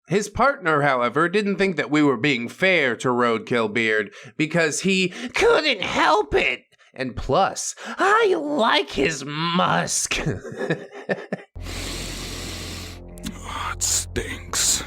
His partner, however, didn't think that we were being fair to Roadkillbeard because he couldn't help it. And plus, I like his musk. It stinks.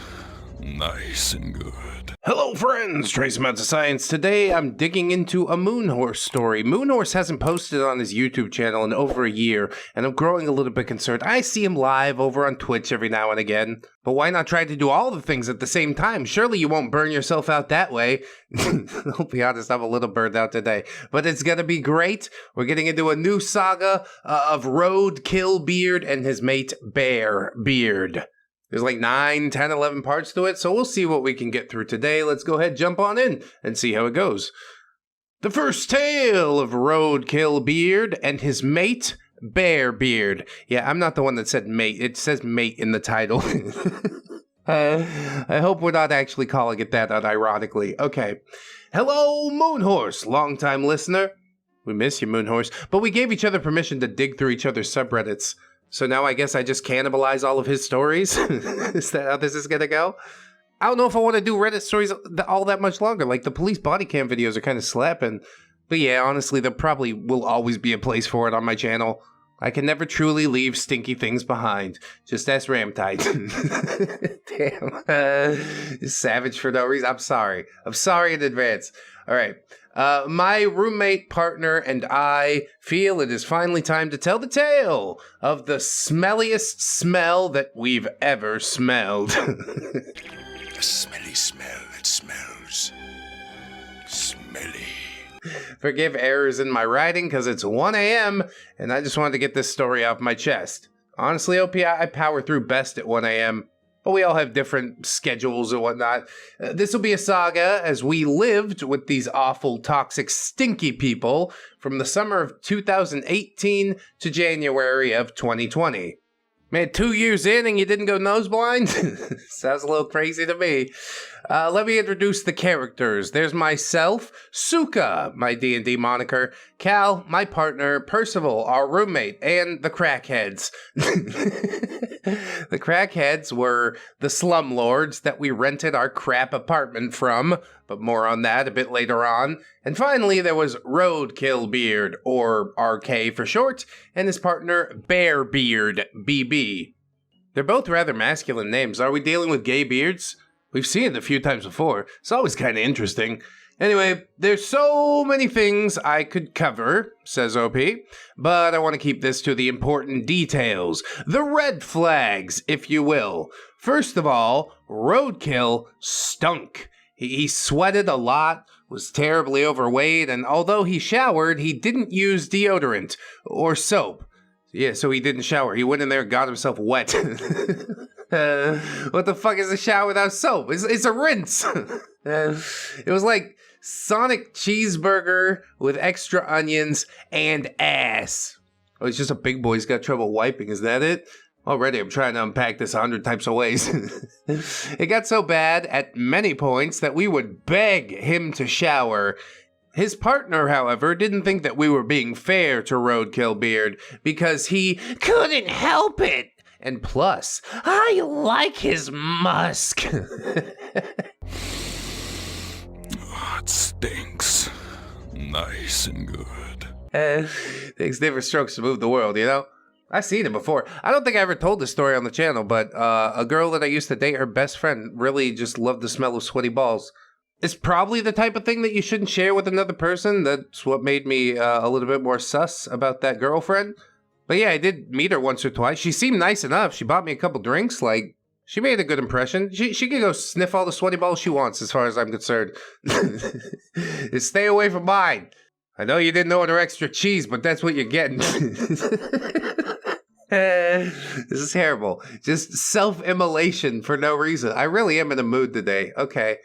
Nice and good. Hello friends, Trace Amounts of Science. Today I'm digging into a Moonhorse story. Moonhorse hasn't posted on his YouTube channel in over a year, and I'm growing a little bit concerned. I see him live over on Twitch every now and again, but why not try to do all the things at the same time? Surely you won't burn yourself out that way. I'll be honest, I'm a little burned out today, but it's gonna be great. We're getting into a new saga of Roadkillbeard and his mate Bearbeard. There's like 9, 10, 11 parts to it, so we'll see what we can get through today. Let's go ahead, jump on in, and see how it goes. The first tale of Roadkillbeard and his mate, Bearbeard. Yeah, I'm not the one that said mate. It says mate in the title. I hope we're not actually calling it that unironically. Okay. Hello, Moonhorse, longtime listener. We miss you, Moonhorse, but we gave each other permission to dig through each other's subreddits. So now I guess I just cannibalize all of his stories? Is that how this is gonna go? I don't know if I want to do Reddit stories all that much longer. Like, the police body cam videos are kind of slapping. But yeah, honestly, there probably will always be a place for it on my channel. I can never truly leave stinky things behind. Just ask Ramtide. Damn. Savage for no reason. I'm sorry. I'm sorry in advance. All right. My roommate, partner, and I feel it is finally time to tell the tale of the smelliest smell that we've ever smelled. A smelly smell that smells smelly. Forgive errors in my writing because it's 1 a.m. and I just wanted to get this story off my chest. Honestly, OP, I power through best at 1 a.m. But we all have different schedules and whatnot. This will be a saga as we lived with these awful, toxic, stinky people from the summer of 2018 to January of 2020. Man, 2 years in and you didn't go nose blind? Sounds a little crazy to me. Let me introduce the characters. There's myself, Suka, my D&D moniker, Cal, my partner, Percival, our roommate, and the crackheads. The crackheads were the slumlords that we rented our crap apartment from, but more on that a bit later on. And finally, there was Roadkillbeard, or RK for short, and his partner, Bearbeard, BB. They're both rather masculine names. Are we dealing with gay beards? We've seen it a few times before. It's always kind of interesting. Anyway, there's so many things I could cover, says OP, but I want to keep this to the important details. The red flags, if you will. First of all, Roadkill stunk. He sweated a lot, was terribly overweight, and although he showered, he didn't use deodorant or soap. Yeah, so he didn't shower. He went in there and got himself wet. What the fuck is a shower without soap? It's a rinse. It was like Sonic cheeseburger with extra onions and ass. Oh, it's just a big boy's got trouble wiping. Is that it? Already, I'm trying to unpack this 100 types of ways. It got so bad at many points that we would beg him to shower. His partner, however, didn't think that we were being fair to Roadkillbeard because he couldn't help it. And plus, I like his musk. It stinks. Nice and good. Takes different strokes to move the world, you know? I've seen it before. I don't think I ever told this story on the channel, but a girl that I used to date, her best friend, really just loved the smell of sweaty balls. It's probably the type of thing that you shouldn't share with another person. That's what made me a little bit more sus about that girlfriend. But yeah, I did meet her once or twice. She seemed nice enough. She bought me a couple drinks. Like, she made a good impression. She could go sniff all the sweaty balls she wants, as far as I'm concerned. Just stay away from mine. I know you didn't order extra cheese, but that's what you're getting. This is terrible. Just self-immolation for no reason. I really am in a mood today. Okay.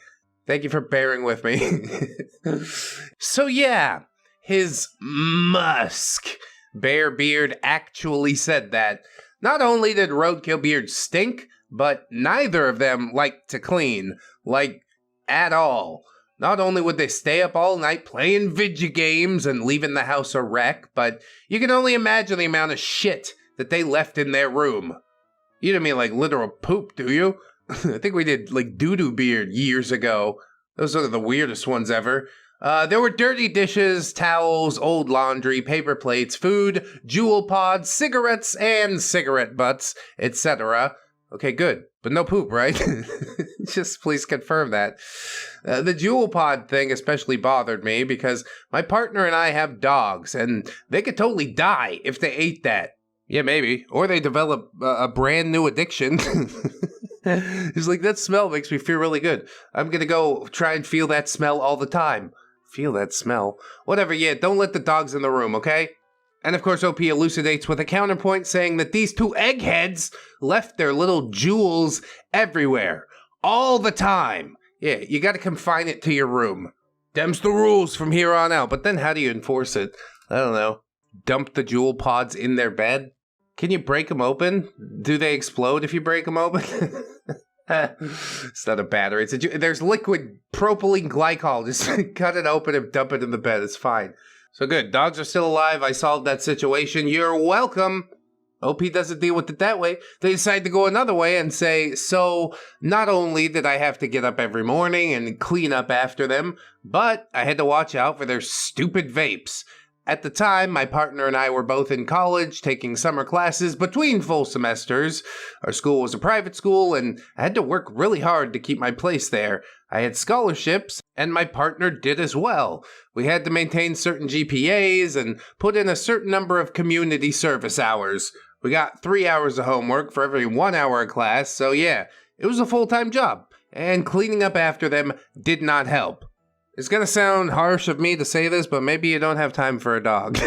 Thank you for bearing with me. So yeah, his musk. Bearbeard actually said that. Not only did Roadkillbeard stink, but neither of them liked to clean. Like, at all. Not only would they stay up all night playing video games and leaving the house a wreck, but you can only imagine the amount of shit that they left in their room. You don't mean like literal poop, do you? I think we did like doo-doo beard years ago. Those are the weirdest ones ever. There were dirty dishes, towels, old laundry, paper plates, food, jewel pods, cigarettes, and cigarette butts, etc. Okay, good. But no poop, right? Just please confirm that. The jewel pod thing especially bothered me because my partner and I have dogs, and they could totally die if they ate that. Yeah, maybe. Or they develop a brand new addiction. He's like, that smell makes me feel really good. I'm gonna go try and feel that smell all the time. Feel that smell. Whatever, yeah, don't let the dogs in the room, okay? And of course, OP elucidates with a counterpoint saying that these two eggheads left their little jewels everywhere. All the time. Yeah, you gotta confine it to your room. Them's the rules from here on out. But then how do you enforce it? I don't know. Dump the jewel pods in their bed? Can you break them open? Do they explode if you break them open? It's not a battery. There's liquid propylene glycol. Just cut it open and dump it in the bed. It's fine. So good. Dogs are still alive. I solved that situation. You're welcome. OP doesn't deal with it that way. They decide to go another way and say, so not only did I have to get up every morning and clean up after them, but I had to watch out for their stupid vapes. At the time, my partner and I were both in college, taking summer classes between full semesters. Our school was a private school, and I had to work really hard to keep my place there. I had scholarships, and my partner did as well. We had to maintain certain GPAs and put in a certain number of community service hours. We got 3 hours of homework for every 1 hour of class, so yeah, it was a full-time job. And cleaning up after them did not help. It's gonna sound harsh of me to say this, but maybe you don't have time for a dog.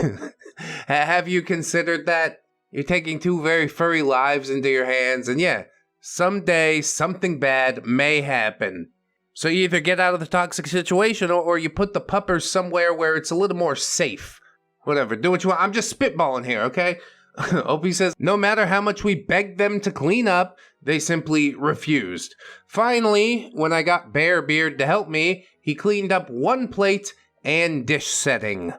Have you considered that? You're taking two very furry lives into your hands, and yeah, someday something bad may happen. So you either get out of the toxic situation, or you put the puppers somewhere where it's a little more safe. Whatever, do what you want. I'm just spitballing here, okay? Opie says, no matter how much we begged them to clean up, they simply refused. Finally, when I got Bearbeard to help me, he cleaned up one plate and dish setting.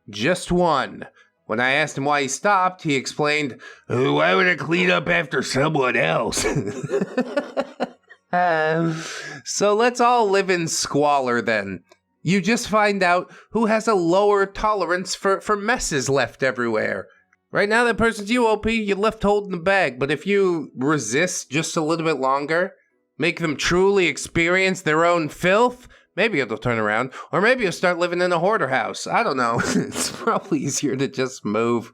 Just one. When I asked him why he stopped, he explained, why would I clean up after someone else? So let's all live in squalor then. You just find out who has a lower tolerance for messes left everywhere. Right now, that person's you, OP. You're left holding the bag. But if you resist just a little bit longer, make them truly experience their own filth, maybe it'll turn around. Or maybe you'll start living in a hoarder house. I don't know. It's probably easier to just move.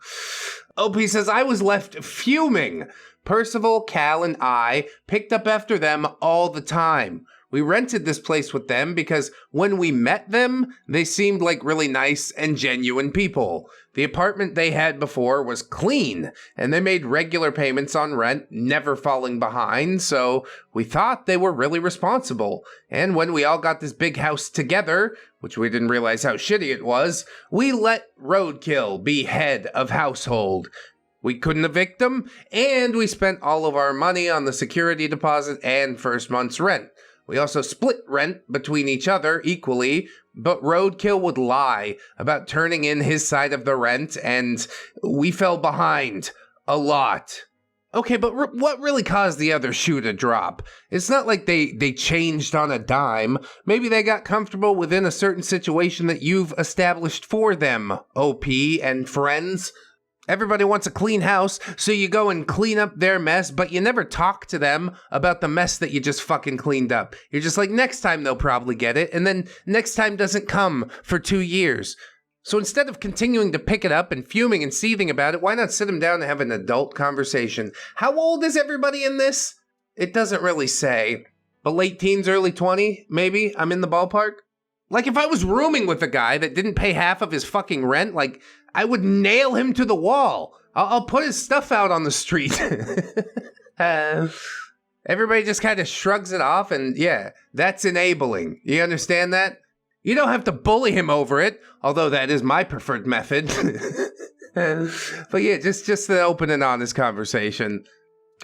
OP says, I was left fuming. Percival, Cal, and I picked up after them all the time. We rented this place with them because when we met them, they seemed like really nice and genuine people. The apartment they had before was clean, and they made regular payments on rent, never falling behind, so we thought they were really responsible. And when we all got this big house together, which we didn't realize how shitty it was, we let Roadkill be head of household. We couldn't evict them, and we spent all of our money on the security deposit and first month's rent. We also split rent between each other equally, but Roadkill would lie about turning in his side of the rent, and we fell behind a lot. Okay, but what really caused the other shoe to drop? It's not like they changed on a dime. Maybe they got comfortable within a certain situation that you've established for them, OP and friends. Everybody wants a clean house, so you go and clean up their mess, but you never talk to them about the mess that you just fucking cleaned up. You're just like, next time they'll probably get it, and then next time doesn't come for 2 years. So instead of continuing to pick it up and fuming and seething about it, why not sit them down and have an adult conversation? How old is everybody in this? It doesn't really say, but late teens, early 20, maybe? I'm in the ballpark? Like, if I was rooming with a guy that didn't pay half of his fucking rent, like, I would nail him to the wall. I'll put his stuff out on the street. Everybody just kind of shrugs it off, and yeah, that's enabling. You understand that? You don't have to bully him over it, although that is my preferred method. But yeah, just an open and honest conversation.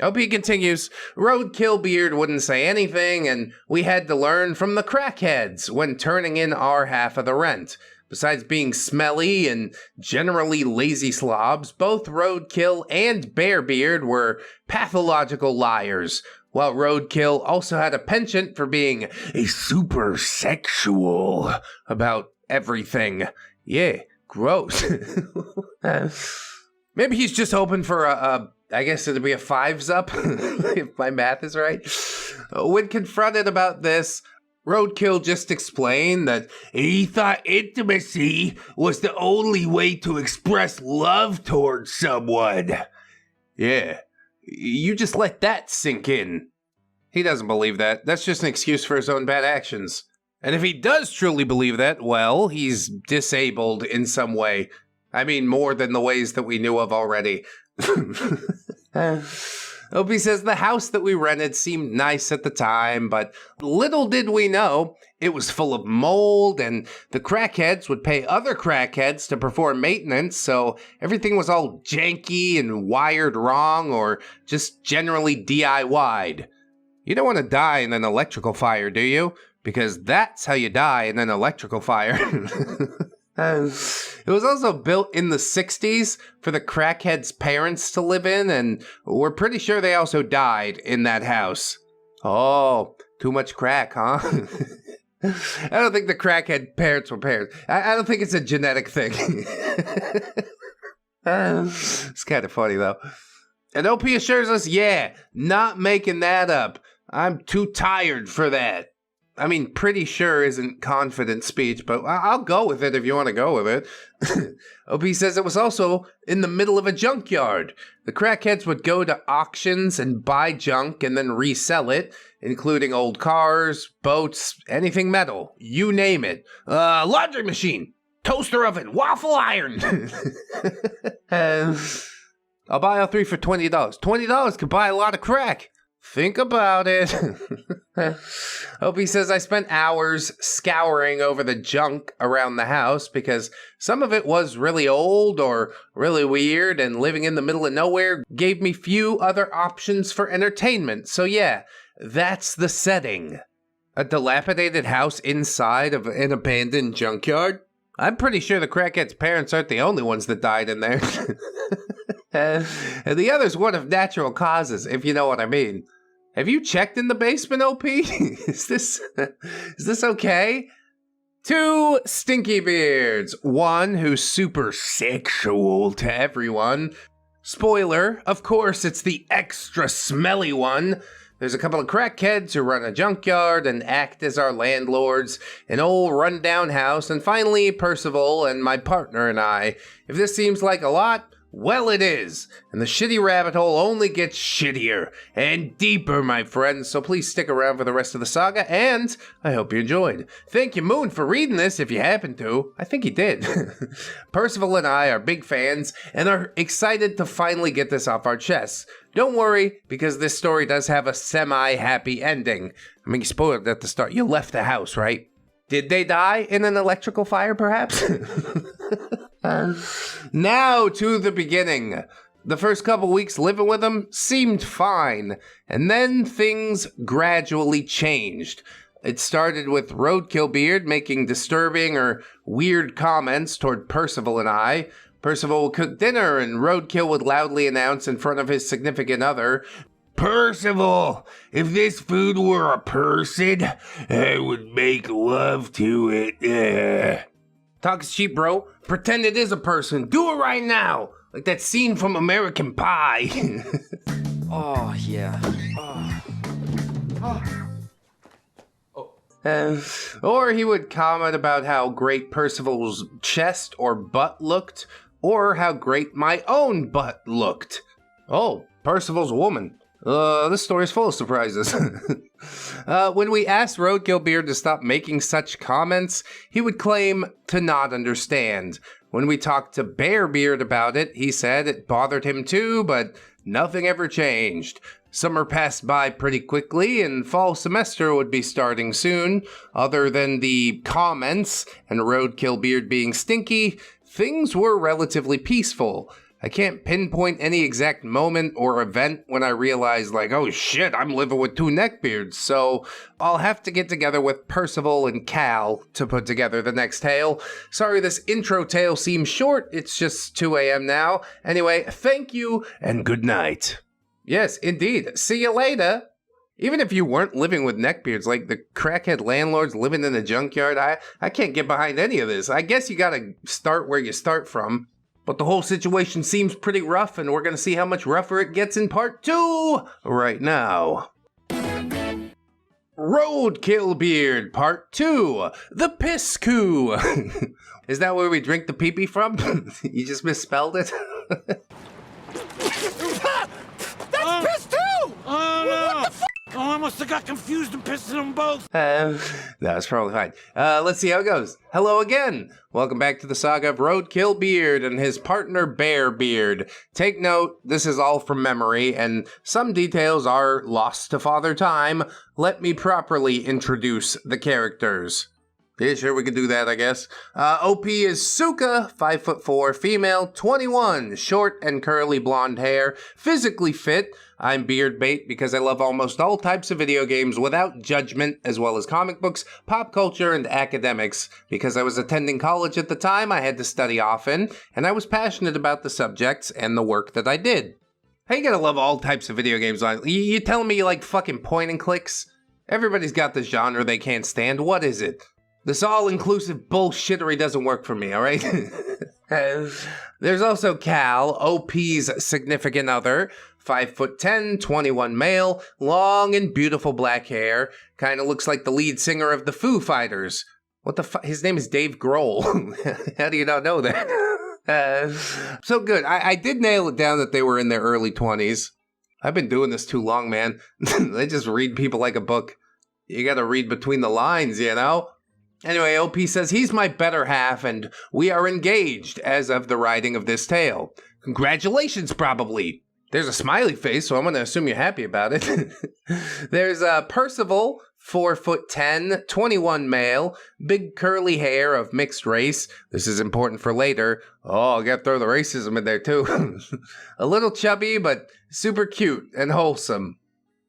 OP continues, Roadkillbeard wouldn't say anything, and we had to learn from the crackheads when turning in our half of the rent. Besides being smelly and generally lazy slobs, both Roadkill and Bearbeard were pathological liars. while Roadkill also had a penchant for being a super sexual about everything. Yeah, gross. Maybe he's just hoping for I guess it'd be a 5's up, if my math is right. When confronted about this, Roadkill just explained that he thought intimacy was the only way to express love towards someone. Yeah, you just let that sink in. He doesn't believe that. That's just an excuse for his own bad actions. And if he does truly believe that, well, he's disabled in some way. I mean, more than the ways that we knew of already. Opie says the house that we rented seemed nice at the time, but little did we know it was full of mold, and the crackheads would pay other crackheads to perform maintenance, so everything was all janky and wired wrong or just generally DIY'd. You don't want to die in an electrical fire, do you? Because that's how you die in an electrical fire. It was also built in the 60s for the crackheads' parents to live in, and we're pretty sure they also died in that house. Oh, too much crack, huh? I don't think the crackhead parents were parents. I don't think it's a genetic thing. It's kind of funny, though. And OP assures us, yeah, not making that up. I'm too tired for that. I mean, pretty sure isn't confident speech, but I'll go with it if you want to go with it. OP says it was also in the middle of a junkyard. The crackheads would go to auctions and buy junk and then resell it, including old cars, boats, anything metal, you name it. Laundry machine, toaster oven, waffle iron. I'll buy all 3 for $20. $20 could buy a lot of crack. Think about it. Opie says I spent hours scouring over the junk around the house because some of it was really old or really weird, and living in the middle of nowhere gave me few other options for entertainment. So yeah, that's the setting. A dilapidated house inside of an abandoned junkyard? I'm pretty sure the crackhead's parents aren't the only ones that died in there. And the other's one of natural causes, if you know what I mean. Have you checked in the basement, OP? Is this okay? 2 stinky beards. One who's super sexual to everyone. Spoiler, of course, it's the extra smelly one. There's a couple of crackheads who run a junkyard and act as our landlords, an old rundown house, and finally Percival and my partner and I. If this seems like a lot, well, it is, and the shitty rabbit hole only gets shittier and deeper, my friends, so please stick around for the rest of the saga, and I hope you enjoyed. Thank you, Moon, for reading this, if you happen to. I think he did. Percival and I are big fans, and are excited to finally get this off our chests. Don't worry, because this story does have a semi-happy ending. I mean, you spoiled it at the start. You left the house, right? Did they die in an electrical fire, perhaps? Now to the beginning. The first couple weeks living with him seemed fine, and then things gradually changed. It started with Roadkillbeard making disturbing or weird comments toward Percival and I. Percival would cook dinner, and Roadkill would loudly announce in front of his significant other, "Percival, if this food were a person, I would make love to it." Talk is cheap, bro. Pretend it is a person. Do it right now. Like that scene from American Pie. Oh, yeah. Or he would comment about how great Percival's chest or butt looked, or how great my own butt looked. Oh, Percival's a woman. This story's full of surprises. When we asked Roadkillbeard to stop making such comments, he would claim to not understand. When we talked to Bearbeard about it, he said it bothered him too, but nothing ever changed. Summer passed by pretty quickly, and fall semester would be starting soon. Other than the comments and Roadkillbeard being stinky, things were relatively peaceful. I can't pinpoint any exact moment or event when I realized, like, oh shit, I'm living with 2 neckbeards, so I'll have to get together with Percival and Cal to put together the next tale. Sorry this intro tale seems short, it's just 2 a.m. now. Anyway, thank you and good night. Yes, indeed. See you later. Even if you weren't living with neckbeards, like the crackhead landlords living in the junkyard, I can't get behind any of this. I guess you gotta start where you start from. But the whole situation seems pretty rough, and we're gonna see how much rougher it gets in part 2 right now. Roadkillbeard Part 2, The Piss Coup. Is that where we drink the pee-pee from? You just misspelled it? That's piss too! Oh no! What the f? Oh, I must have got confused and pissed in them both. That's probably fine. Let's see how it goes. Hello again. Welcome back to the saga of Roadkillbeard and his partner Bearbeard. Take note, this is all from memory, and some details are lost to Father Time. Let me properly introduce the characters. Yeah, sure, we could do that, I guess. OP is Suka, 5'4", female, 21, short and curly blonde hair, physically fit. I'm beard bait because I love almost all types of video games without judgment, as well as comic books, pop culture, and academics. Because I was attending college at the time, I had to study often, and I was passionate about the subjects and the work that I did. How you gotta love all types of video games? You telling me you like fucking point and clicks? Everybody's got the genre they can't stand. What is it? This all-inclusive bullshittery doesn't work for me, alright? There's also Cal, OP's significant other, 5'10", 21 male, long and beautiful black hair, kinda looks like the lead singer of the Foo Fighters. What the fuck? His name is Dave Grohl. How do you not know that? So good. I did nail it down that they were in their early 20s. I've been doing this too long, man. They just read people like a book. You gotta read between the lines, you know? Anyway, OP says he's my better half, and we are engaged as of the writing of this tale. Congratulations, probably. There's a smiley face, so I'm going to assume you're happy about it. There's Percival, 4'10", 21 male, big curly hair of mixed race. This is important for later. Oh, I got to throw the racism in there, too. A little chubby, but super cute and wholesome.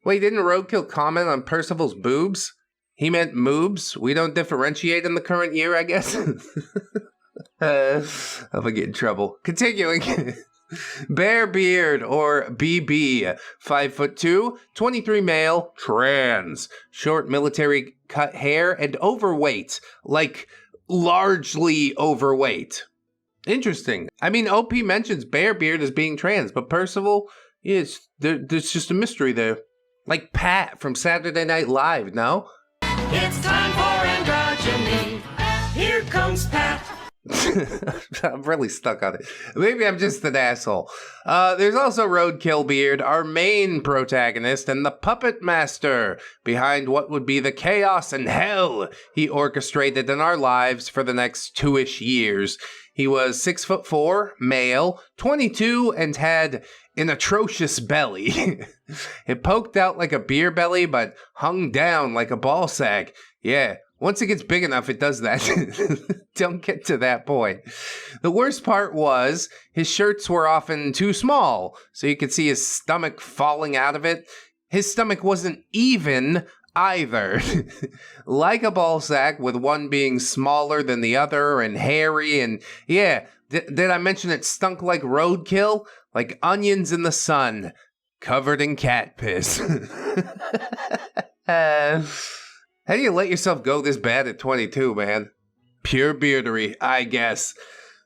Wait, didn't Roadkill comment on Percival's boobs? He meant moobs. We don't differentiate in the current year, I guess. I'm gonna get in trouble. Continuing. Bearbeard, or BB, 5'2", 23 male, trans, short military cut hair, and overweight. Like, largely overweight. Interesting. I mean, OP mentions Bearbeard as being trans, but Percival, there's just a mystery there. Like Pat from Saturday Night Live, no? It's time for androgyny. Here comes Pat. I'm really stuck on it. Maybe I'm just an asshole. There's also Roadkillbeard, our main protagonist, and the puppet master behind what would be the chaos and hell he orchestrated in our lives for the next 2-ish years. He was 6'4", male, 22, and had an atrocious belly. It poked out like a beer belly, but hung down like a ball sack. Yeah, once it gets big enough, it does that. Don't get to that point. The worst part was, his shirts were often too small, so you could see his stomach falling out of it. His stomach wasn't even either. Like a ball sack, with one being smaller than the other and hairy, and yeah, did I mention it stunk like roadkill? Like onions in the sun, covered in cat piss. How do you let yourself go this bad at 22, man? Pure beardery, I guess.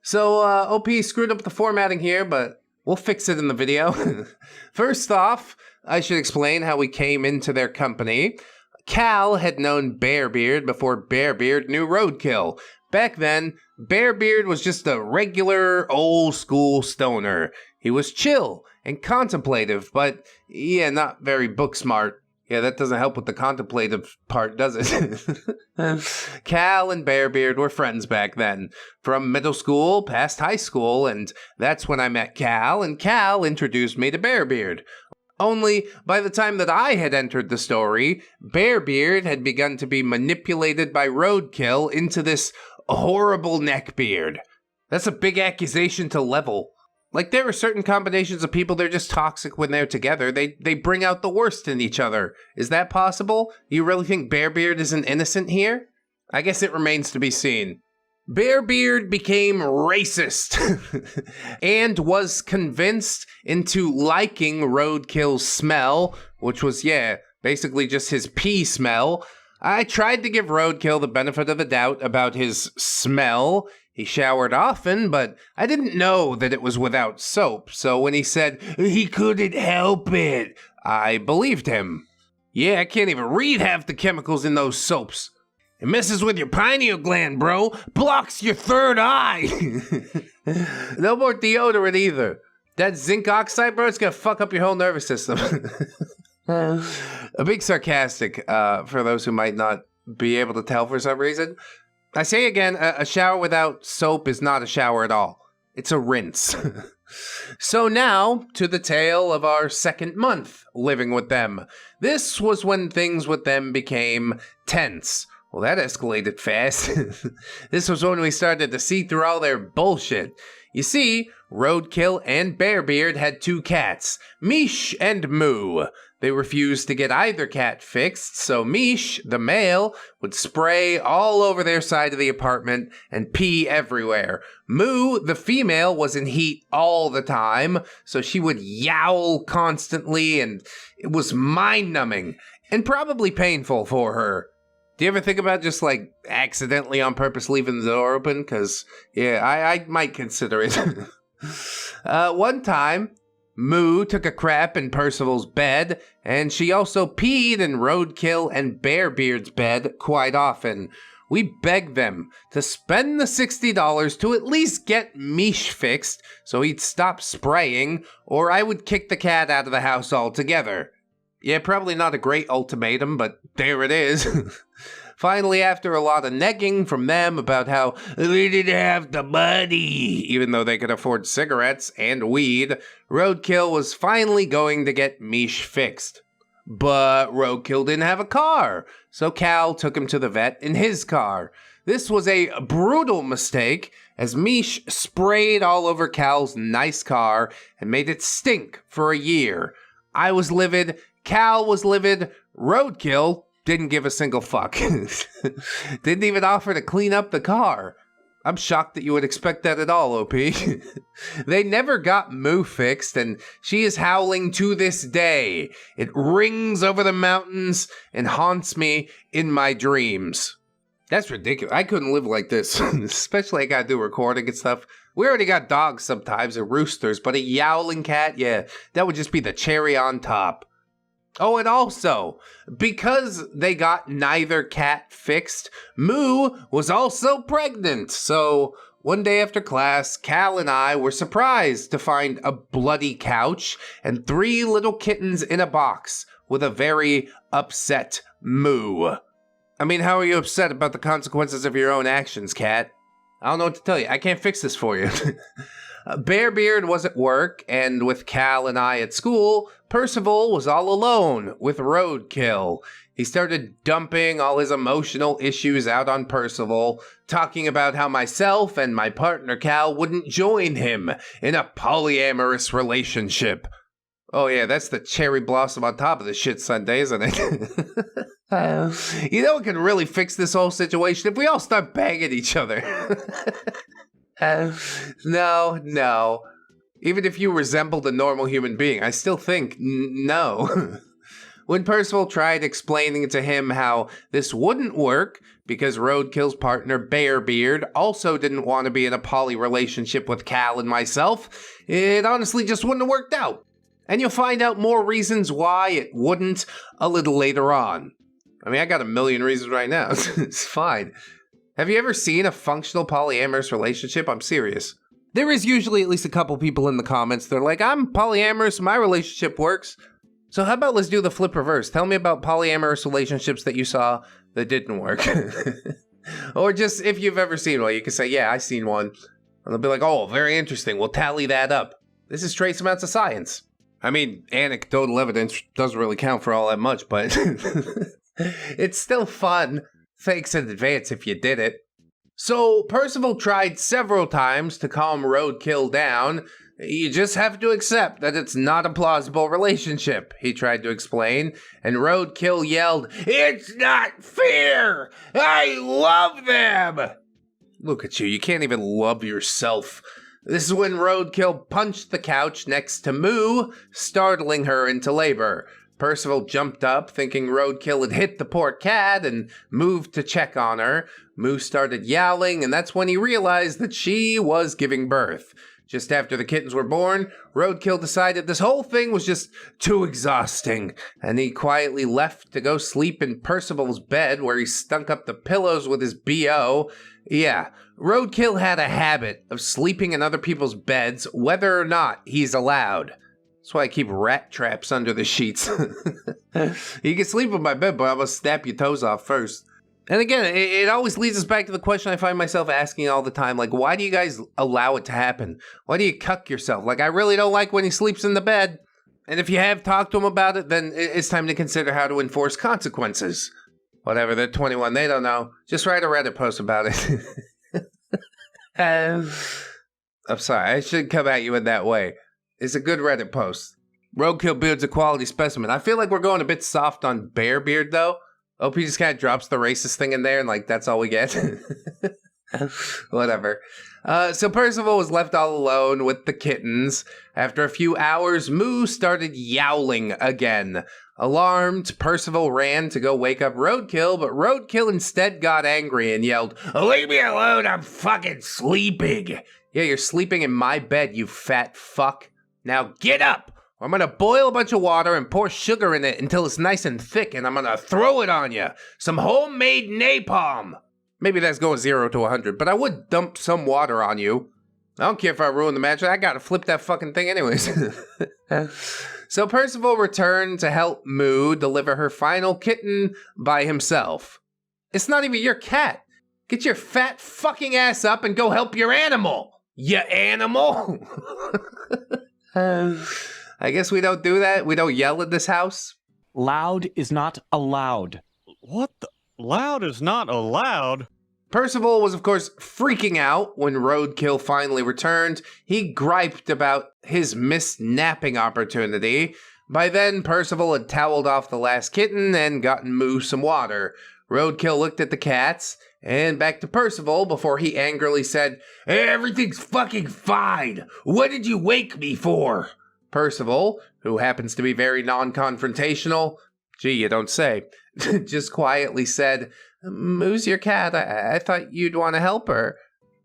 So, OP screwed up the formatting here, but we'll fix it in the video. First off, I should explain how we came into their company. Cal had known Bearbeard before Bearbeard knew Roadkill. Back then, Bearbeard was just a regular, old-school stoner. He was chill and contemplative, but, yeah, not very book-smart. Yeah, that doesn't help with the contemplative part, does it? Cal and Bearbeard were friends back then, from middle school past high school, and that's when I met Cal, and Cal introduced me to Bearbeard. Only, by the time that I had entered the story, Bearbeard had begun to be manipulated by Roadkill into this horrible neckbeard. That's a big accusation to level. Like, there are certain combinations of people, they're just toxic when they're together. They bring out the worst in each other. Is that possible? You really think Bearbeard isn't innocent here? I guess it remains to be seen. Bearbeard became racist and was convinced into liking Roadkill's smell, which was, yeah, basically just his pee smell. I tried to give Roadkill the benefit of the doubt about his smell. He showered often, but I didn't know that it was without soap, so when he said he couldn't help it, I believed him. Yeah, I can't even read half the chemicals in those soaps. It messes with your pineal gland, bro. Blocks your third eye. No more deodorant either. That zinc oxide, bro, it's gonna fuck up your whole nervous system. A big sarcastic, for those who might not be able to tell for some reason. I say again, a shower without soap is not a shower at all. It's a rinse. So now, to the tale of our second month living with them. This was when things with them became tense. Well, that escalated fast. This was when we started to see through all their bullshit. You see, Roadkill and Bearbeard had 2 cats, Mish and Moo. They refused to get either cat fixed, so Mish, the male, would spray all over their side of the apartment and pee everywhere. Moo, the female, was in heat all the time, so she would yowl constantly, and it was mind-numbing and probably painful for her. Do you ever think about just, like, accidentally on purpose leaving the door open? Because, yeah, I might consider it. One time, Moo took a crap in Percival's bed, and she also peed in Roadkill and Bearbeard's bed quite often. We begged them to spend the $60 to at least get Mish fixed so he'd stop spraying, or I would kick the cat out of the house altogether. Yeah, probably not a great ultimatum, but there it is. Finally, after a lot of negging from them about how we didn't have the money, even though they could afford cigarettes and weed, Roadkill was finally going to get Mish fixed. But Roadkill didn't have a car, so Cal took him to the vet in his car. This was a brutal mistake, as Mish sprayed all over Cal's nice car and made it stink for a year. I was livid, Cal was livid, Roadkill didn't give a single fuck. Didn't even offer to clean up the car. I'm shocked that you would expect that at all, OP. They never got Moo fixed, and she is howling to this day. It rings over the mountains and haunts me in my dreams. That's ridiculous. I couldn't live like this, especially I gotta do recording and stuff. We already got dogs sometimes and roosters, but a yowling cat, yeah, that would just be the cherry on top. Oh, and also, because they got neither cat fixed, Moo was also pregnant. So, one day after class, Cal and I were surprised to find a bloody couch and 3 little kittens in a box with a very upset Moo. I mean, how are you upset about the consequences of your own actions, Cat? I don't know what to tell you. I can't fix this for you. Bearbeard was at work, and with Cal and I at school, Percival was all alone with Roadkill. He started dumping all his emotional issues out on Percival, talking about how myself and my partner Cal wouldn't join him in a polyamorous relationship. Oh yeah, that's the cherry blossom on top of the shit sundae, isn't it? You know what can really fix this whole situation? If we all start banging each other. No. Even if you resembled a normal human being, I still think no. When Percival tried explaining to him how this wouldn't work because Roadkill's partner Bearbeard also didn't want to be in a poly relationship with Cal and myself, it honestly just wouldn't have worked out. And you'll find out more reasons why it wouldn't a little later on. I mean, I got a million reasons right now. It's fine. Have you ever seen a functional polyamorous relationship? I'm serious. There is usually at least a couple people in the comments that are like, I'm polyamorous, my relationship works. So how about let's do the flip reverse. Tell me about polyamorous relationships that you saw that didn't work. Or just if you've ever seen one, you can say, yeah, I've seen one. And they'll be like, oh, very interesting. We'll tally that up. This is trace amounts of science. I mean, anecdotal evidence doesn't really count for all that much, but it's still fun. Thanks in advance if you did it. So, Percival tried several times to calm Roadkill down. You just have to accept that it's not a plausible relationship, he tried to explain, and Roadkill yelled, "It's not fair! I love them!" Look at you, you can't even love yourself. This is when Roadkill punched the couch next to Moo, startling her into labor. Percival jumped up, thinking Roadkill had hit the poor cat, and moved to check on her. Moo started yowling, and that's when he realized that she was giving birth. Just after the kittens were born, Roadkill decided this whole thing was just too exhausting, and he quietly left to go sleep in Percival's bed where he stunk up the pillows with his BO. Yeah, Roadkill had a habit of sleeping in other people's beds, whether or not he's allowed. That's why I keep rat traps under the sheets. You can sleep in my bed, but I'm gonna snap your toes off first. And again, it always leads us back to the question I find myself asking all the time. Like, why do you guys allow it to happen? Why do you cuck yourself? Like, I really don't like when he sleeps in the bed. And if you have talked to him about it, then it's time to consider how to enforce consequences. Whatever, they're 21, they don't know. Just write a Reddit post about it. I'm sorry, I shouldn't come at you in that way. It's a good Reddit post. Roadkillbeard's a quality specimen. I feel like we're going a bit soft on Bearbeard, though. OP just kind of drops the racist thing in there, and, like, that's all we get. Whatever. So Percival was left all alone with the kittens. After a few hours, Moo started yowling again. Alarmed, Percival ran to go wake up Roadkill, but Roadkill instead got angry and yelled, "Leave me alone, I'm fucking sleeping." Yeah, you're sleeping in my bed, you fat fuck. Now get up! I'm gonna boil a bunch of water and pour sugar in it until it's nice and thick, and I'm gonna throw it on you. Some homemade napalm. Maybe that's going 0 to 100, but I would dump some water on you. I don't care if I ruin the match. I gotta flip that fucking thing anyways. So Percival returned to help Moo deliver her final kitten by himself. It's not even your cat. Get your fat fucking ass up and go help your animal. You animal. I guess we don't do that. We don't yell at this house. Loud is not allowed. What the? Loud is not allowed? Percival was, of course, freaking out when Roadkill finally returned. He griped about his missed napping opportunity. By then, Percival had toweled off the last kitten and gotten Moo some water. Roadkill looked at the cats and back to Percival before he angrily said, "Everything's fucking fine. What did you wake me for?" Percival, who happens to be very non-confrontational, gee, you don't say, just quietly said, "Moo's your cat. I thought you'd want to help her."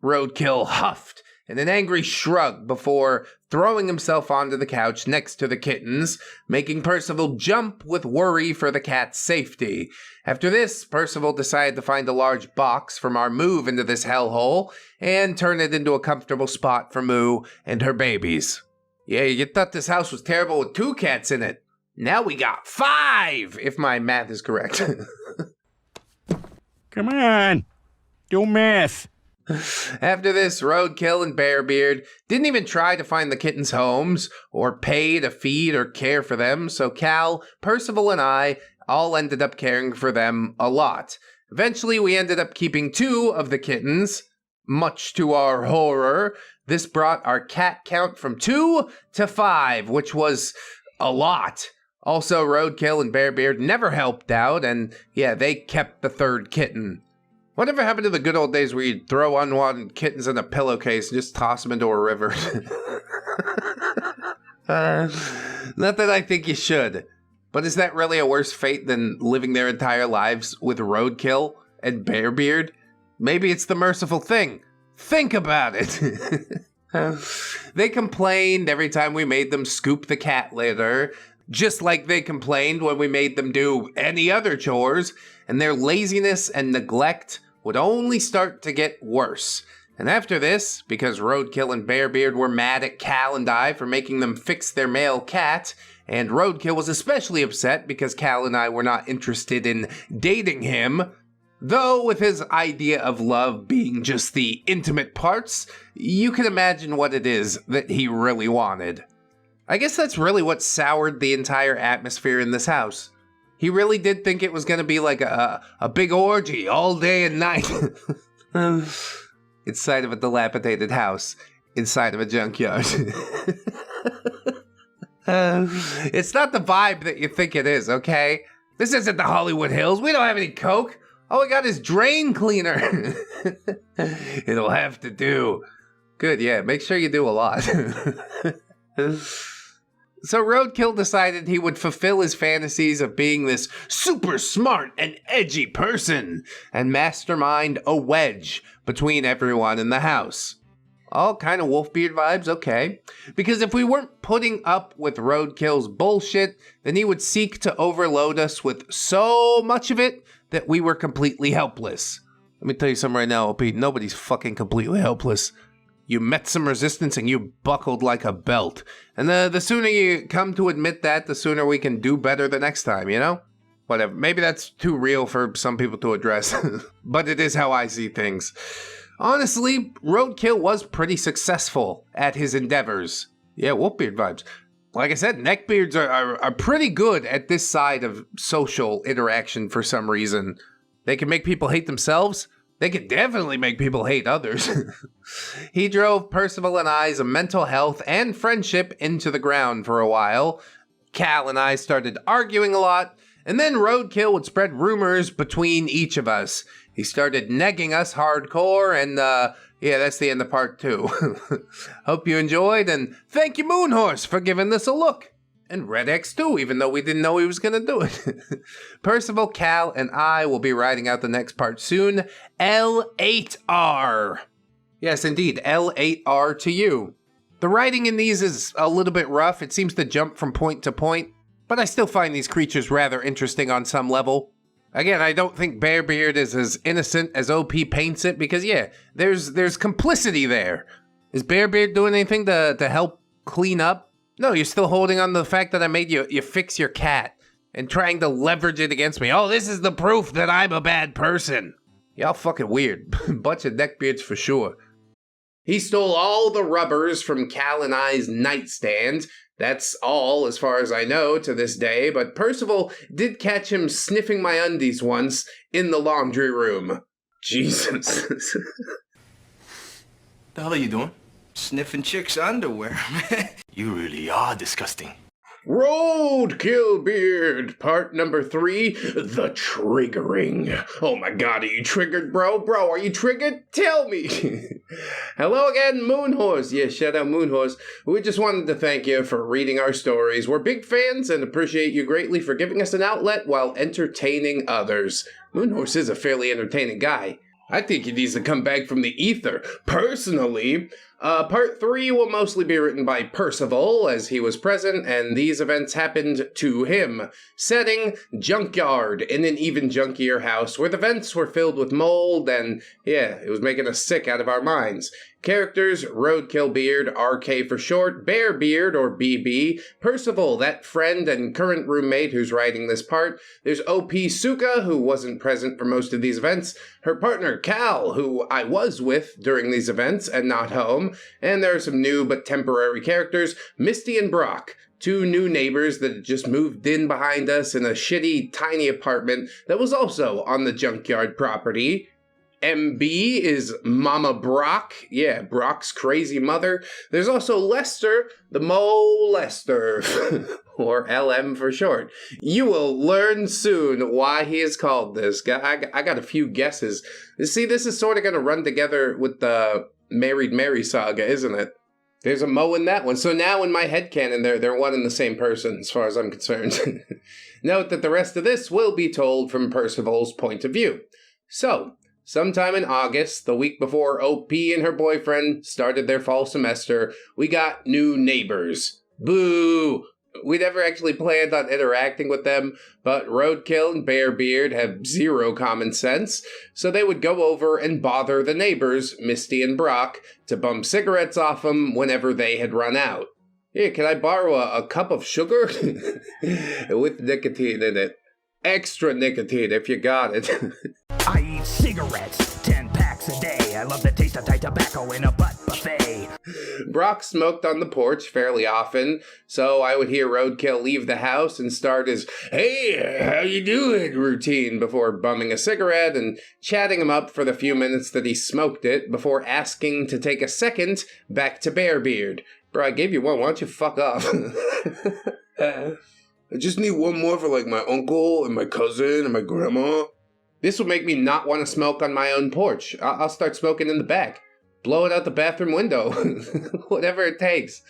Roadkill huffed in an angry shrug before throwing himself onto the couch next to the kittens, making Percival jump with worry for the cat's safety. After this, Percival decided to find a large box from our move into this hellhole and turn it into a comfortable spot for Moo and her babies. Yeah, you thought this house was terrible with 2 cats in it. Now we got 5, if my math is correct. Come on, do math. After this, Roadkill and Bearbeard didn't even try to find the kittens' homes or pay to feed or care for them, so Cal, Percival, and I all ended up caring for them a lot. Eventually, we ended up keeping 2 of the kittens. Much to our horror, this brought our cat count from 2 to 5, which was a lot. Also, Roadkill and Bearbeard never helped out, and yeah, they kept the 3rd kitten. Whatever happened to the good old days where you'd throw unwanted kittens in a pillowcase and just toss them into a river? Not that I think you should, but is that really a worse fate than living their entire lives with Roadkill and Bearbeard? Maybe it's the merciful thing. Think about it. They complained every time we made them scoop the cat litter, just like they complained when we made them do any other chores, and their laziness and neglect would only start to get worse. And after this, because Roadkill and Bearbeard were mad at Cal and I for making them fix their male cat, and Roadkill was especially upset because Cal and I were not interested in dating him, though with his idea of love being just the intimate parts, you can imagine what it is that he really wanted. I guess that's really what soured the entire atmosphere in this house. He really did think it was going to be like a big orgy all day and night. Inside of a dilapidated house. Inside of a junkyard. It's not the vibe that you think it is, okay? This isn't the Hollywood Hills. We don't have any coke. All we got is drain cleaner. It'll have to do. Good, yeah. Make sure you do a lot. So Roadkill decided he would fulfill his fantasies of being this super smart and edgy person and mastermind a wedge between everyone in the house. All kind of Wolfbeard vibes, okay. Because if we weren't putting up with Roadkill's bullshit, then he would seek to overload us with so much of it that we were completely helpless. Let me tell you something right now, OP. Nobody's fucking completely helpless. You met some resistance and you buckled like a belt. And the sooner you come to admit that, the sooner we can do better the next time, you know? Whatever. Maybe that's too real for some people to address. But it is how I see things. Honestly, Roadkill was pretty successful at his endeavors. Yeah, Wolfbeard vibes. Like I said, Neckbeards are pretty good at this side of social interaction for some reason. They can make people hate themselves. They can definitely make people hate others. He drove Percival and I's mental health and friendship into the ground for a while. Cal and I started arguing a lot, and then Roadkill would spread rumors between each of us. He started negging us hardcore, and yeah, that's the end of part 2. Hope you enjoyed, and thank you Moonhorse for giving this a look. And ReddX too, even though we didn't know he was going to do it. Percival, Cal, and I will be writing out the next part soon. L8R. Yes, indeed, L8R to you. The writing in these is a little bit rough. It seems to jump from point to point, but I still find these creatures rather interesting on some level. Again, I don't think Bearbeard is as innocent as OP paints it, because yeah, there's complicity there. Is Bearbeard doing anything to help clean up? No, you're still holding on to the fact that I made you fix your cat and trying to leverage it against me. Oh, this is the proof that I'm a bad person. Y'all fucking weird. Bunch of neckbeards for sure. He stole all the rubbers from Cal and I's nightstand. That's all, as far as I know, to this day, but Percival did catch him sniffing my undies once in the laundry room. Jesus. The hell are you doing? Sniffing chicks' underwear, man. You really are disgusting. Roadkillbeard, part number 3, the triggering. Oh my god, are you triggered, bro? Bro, are you triggered? Tell me. Hello again, Moonhorse. Yeah, shout out Moonhorse. We just wanted to thank you for reading our stories. We're big fans and appreciate you greatly for giving us an outlet while entertaining others. Moonhorse is a fairly entertaining guy. I think he needs to come back from the ether. Personally, part 3 will mostly be written by Percival, as he was present, and these events happened to him. Setting, Junkyard, in an even junkier house, where the vents were filled with mold, and yeah, it was making us sick out of our minds. Characters, Roadkillbeard, RK for short, Bearbeard, or BB, Percival, that friend and current roommate who's writing this part. There's OP Suka, who wasn't present for most of these events, her partner Cal, who I was with during these events and not home, and there are some new but temporary characters, Misty and Brock, 2 new neighbors that had just moved in behind us in a shitty, tiny apartment that was also on the Junkyard property. MB is Mama Brock. Yeah, Brock's crazy mother. There's also Lester, the molester, or LM for short. You will learn soon why he is called this. I got a few guesses. See, this is sort of going to run together with the Married Mary saga, isn't it? There's a Mo in that one. So now in my headcanon, they're one and the same person, as far as I'm concerned. Note that the rest of this will be told from Percival's point of view. So, sometime in August, the week before OP and her boyfriend started their fall semester, we got new neighbors. Boo! We never actually planned on interacting with them, but Roadkill and Bearbeard have zero common sense, so they would go over and bother the neighbors, Misty and Brock, to bum cigarettes off them whenever they had run out. Here, can I borrow a cup of sugar? With nicotine in it. Extra nicotine if you got it. I eat cigarettes, 10 packs a day. I love the taste of Thai tobacco in a butt buffet. Brock smoked on the porch fairly often, so I would hear Roadkill leave the house and start his, "Hey, how you doing?" routine before bumming a cigarette and chatting him up for the few minutes that he smoked it before asking to take a second back to Bearbeard. Bro, I gave you one, why don't you fuck off? I just need one more for like my uncle and my cousin and my grandma. This will make me not want to smoke on my own porch. I'll start smoking in the back. Blow it out the bathroom window. Whatever it takes.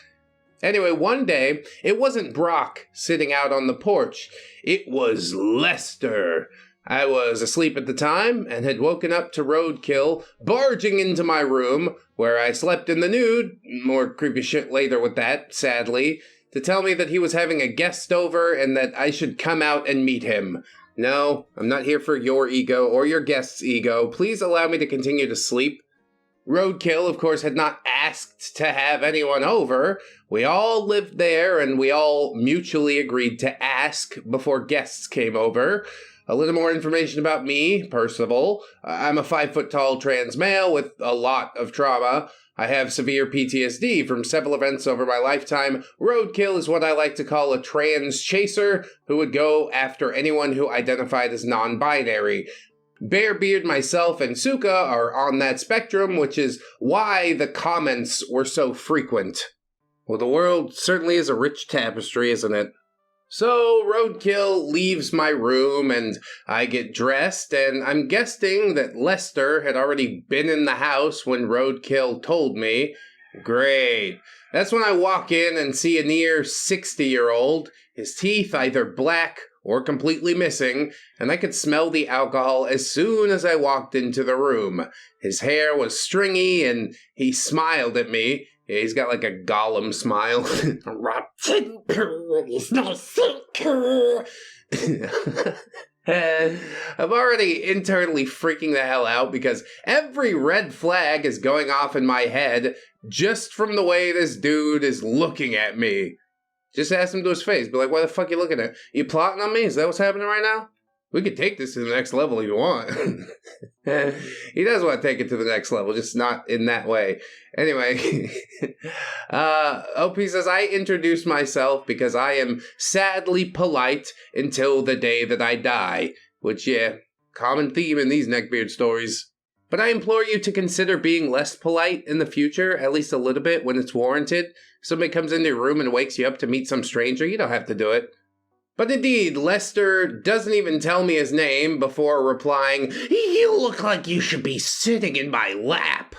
Anyway, one day, it wasn't Brock sitting out on the porch. It was Lester. I was asleep at the time and had woken up to Roadkill barging into my room, where I slept in the nude, more creepy shit later with that, sadly, to tell me that he was having a guest over and that I should come out and meet him. No, I'm not here for your ego or your guest's ego. Please allow me to continue to sleep. Roadkill, of course, had not asked to have anyone over. We all lived there, and we all mutually agreed to ask before guests came over. A little more information about me, Percival. I'm a 5-foot-tall trans male with a lot of trauma. I have severe PTSD from several events over my lifetime. Roadkill is what I like to call a trans chaser who would go after anyone who identified as non-binary. Bearbeard, myself, and Suka are on that spectrum, which is why the comments were so frequent. Well, the world certainly is a rich tapestry, isn't it? So, Roadkill leaves my room, and I get dressed, and I'm guessing that Lester had already been in the house when Roadkill told me. Great. That's when I walk in and see a near 60-year-old, his teeth either black or completely missing, and I could smell the alcohol as soon as I walked into the room. His hair was stringy, and he smiled at me. He's got like a Gollum smile. I'm already internally freaking the hell out because every red flag is going off in my head just from the way this dude is looking at me. Just ask him to his face. Be like, why the fuck you looking at? You plotting on me? Is that what's happening right now? We could take this to the next level if you want. He does want to take it to the next level, just not in that way. Anyway, OP says, I introduce myself because I am sadly polite until the day that I die. Which, yeah, common theme in these Neckbeard stories. But I implore you to consider being less polite in the future, at least a little bit when it's warranted. Somebody comes into your room and wakes you up to meet some stranger, you don't have to do it. But indeed, Lester doesn't even tell me his name before replying, "You look like you should be sitting in my lap."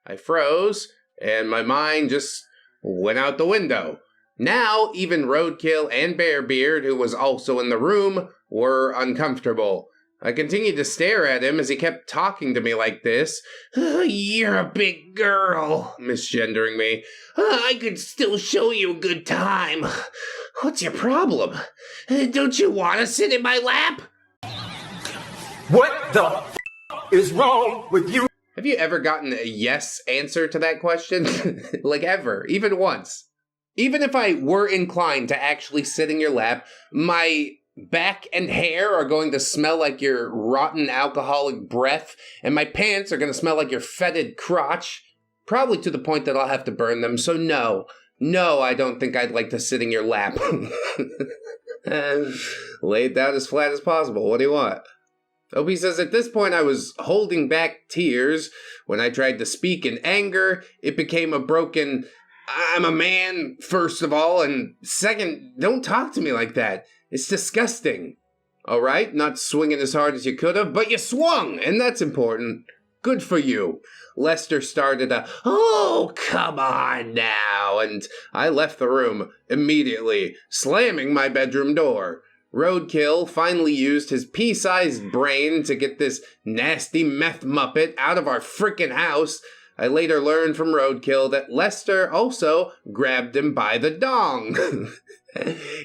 I froze, and my mind just went out the window. Now, even Roadkill and Bearbeard, who was also in the room, were uncomfortable. I continued to stare at him as he kept talking to me like this. "You're a big girl," misgendering me. "I could still show you a good time. What's your problem? Don't you want to sit in my lap?" What the is wrong with you? Have you ever gotten a yes answer to that question? Like ever, even once. Even if I were inclined to actually sit in your lap, my back and hair are going to smell like your rotten alcoholic breath, and my pants are going to smell like your fetid crotch, probably to the point that I'll have to burn them, so no, I don't think I'd like to sit in your lap. Lay it down as flat as possible, what do you want? Opie says, at this point I was holding back tears. When I tried to speak in anger, it became a broken, "I'm a man," first of all, and second, don't talk to me like that. It's disgusting. All right, not swinging as hard as you could have, but you swung, and that's important. Good for you. Lester started a, "Oh, come on now," and I left the room immediately, slamming my bedroom door. Roadkill finally used his pea-sized brain to get this nasty meth muppet out of our frickin' house. I later learned from Roadkill that Lester also grabbed him by the dong.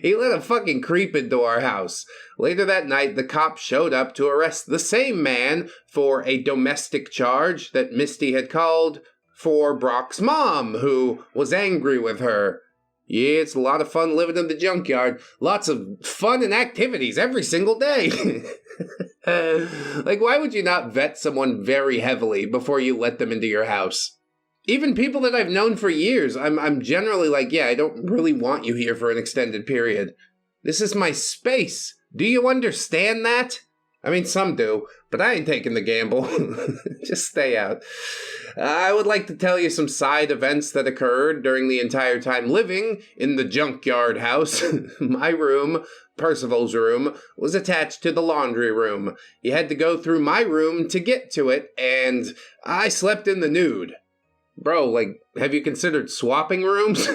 He let a fucking creep into our house. Later that night, the cops showed up to arrest the same man for a domestic charge that Misty had called for Brock's mom, who was angry with her. Yeah, it's a lot of fun living in the junkyard. Lots of fun and activities every single day. Like, why would you not vet someone very heavily before you let them into your house? Even people that I've known for years, I'm generally like, yeah, I don't really want you here for an extended period. This is my space. Do you understand that? I mean, some do, but I ain't taking the gamble. Just stay out. I would like to tell you some side events that occurred during the entire time living in the junkyard house. My room, Percival's room, was attached to the laundry room. You had to go through my room to get to it, and I slept in the nude. Bro, like, have you considered swapping rooms?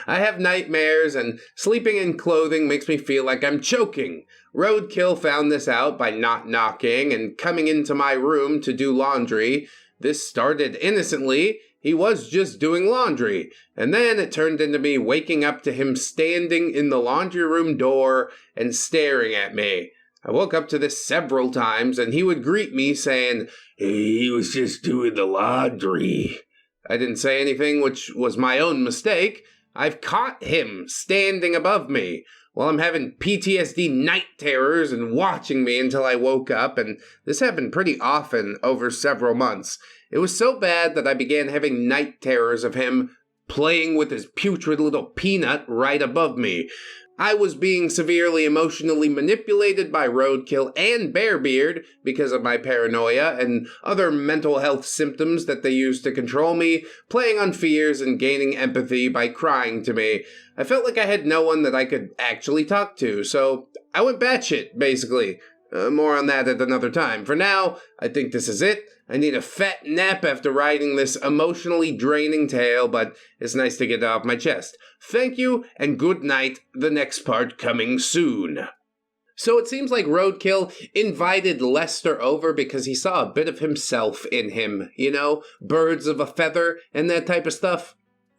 I have nightmares, and sleeping in clothing makes me feel like I'm choking. Roadkill found this out by not knocking and coming into my room to do laundry. This started innocently. He was just doing laundry. And then it turned into me waking up to him standing in the laundry room door and staring at me. I woke up to this several times, and he would greet me saying, "He was just doing the laundry." I didn't say anything, which was my own mistake. I've caught him standing above me while I'm having PTSD night terrors and watching me until I woke up, and this happened pretty often over several months. It was so bad that I began having night terrors of him playing with his putrid little peanut right above me. I was being severely emotionally manipulated by Roadkill and Bearbeard because of my paranoia and other mental health symptoms that they used to control me, playing on fears and gaining empathy by crying to me. I felt like I had no one that I could actually talk to, so I went batshit, basically. More on that at another time. For now, I think this is it. I need a fat nap after writing this emotionally draining tale, but it's nice to get it off my chest. Thank you, and good night. The next part coming soon. So it seems like Roadkill invited Lester over because he saw a bit of himself in him. You know, birds of a feather and that type of stuff.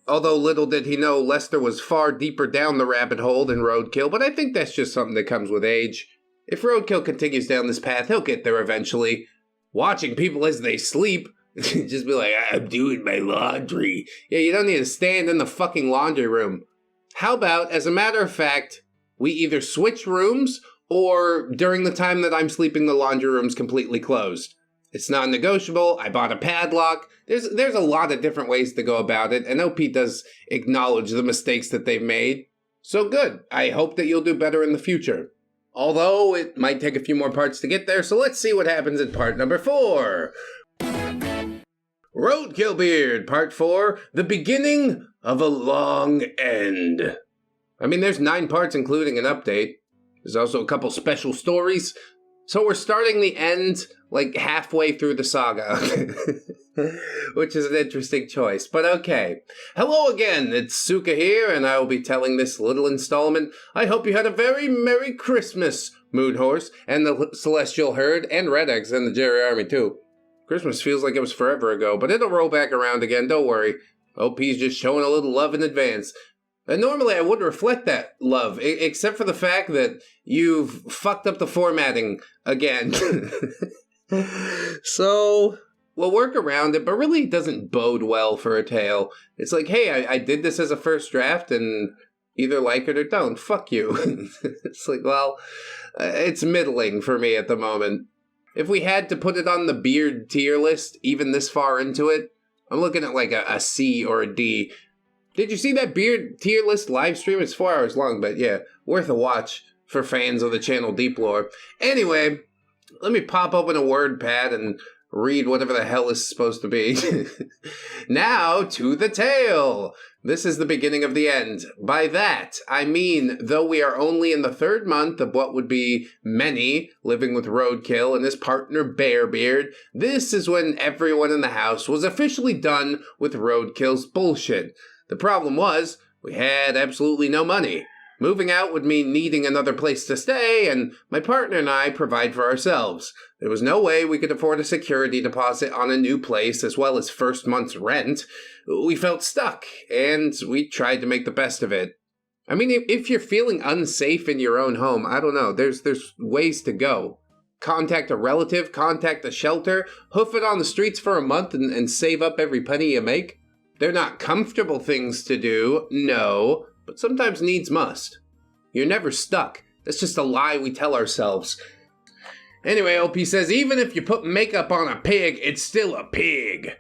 Although little did he know Lester was far deeper down the rabbit hole than Roadkill, but I think that's just something that comes with age. If Roadkill continues down this path, he'll get there eventually. Watching people as they sleep, just be like, "I'm doing my laundry." Yeah, you don't need to stand in the fucking laundry room. How about, as a matter of fact, we either switch rooms, or during the time that I'm sleeping, the laundry room's completely closed. It's non-negotiable. I bought a padlock. There's a lot of different ways to go about it, and OP does acknowledge the mistakes that they've made. So good. I hope that you'll do better in the future. Although it might take a few more parts to get there, so let's see what happens in part number 4. Roadkillbeard, part 4, the beginning of a long end. I mean, there's 9 parts including an update. There's also a couple special stories. So we're starting the end like halfway through the saga, which is an interesting choice, but okay. Hello again, it's Suka here, and I will be telling this little installment. I hope you had a very Merry Christmas, Mood Horse, and the Celestial Herd, and ReddX, and the Jerry Army too. Christmas feels like it was forever ago, but it'll roll back around again, don't worry. OP's just showing a little love in advance. And normally I wouldn't reflect that love, except for the fact that you've fucked up the formatting again. So, we'll work around it, but really it doesn't bode well for a tale. It's like, hey, I did this as a first draft, and either like it or don't. Fuck you. It's like, well, it's middling for me at the moment. If we had to put it on the beard tier list, even this far into it, I'm looking at like a C or a D. Did you see that beard tier list live stream? It's 4 hours long, but yeah, worth a watch for fans of the channel Deep Lore. Anyway, let me pop open a WordPad and read whatever the hell is supposed to be. Now to the tale. This is the beginning of the end. By that, I mean, though we are only in the 3rd month of what would be many living with Roadkill and his partner Bearbeard, this is when everyone in the house was officially done with Roadkill's bullshit. The problem was, we had absolutely no money. Moving out would mean needing another place to stay, and my partner and I provide for ourselves. There was no way we could afford a security deposit on a new place as well as first month's rent. We felt stuck, and we tried to make the best of it. I mean, if you're feeling unsafe in your own home, I don't know, there's ways to go. Contact a relative, contact a shelter, hoof it on the streets for a month and save up every penny you make. They're not comfortable things to do, no, but sometimes needs must. You're never stuck. That's just a lie we tell ourselves. Anyway, OP says, even if you put makeup on a pig, it's still a pig.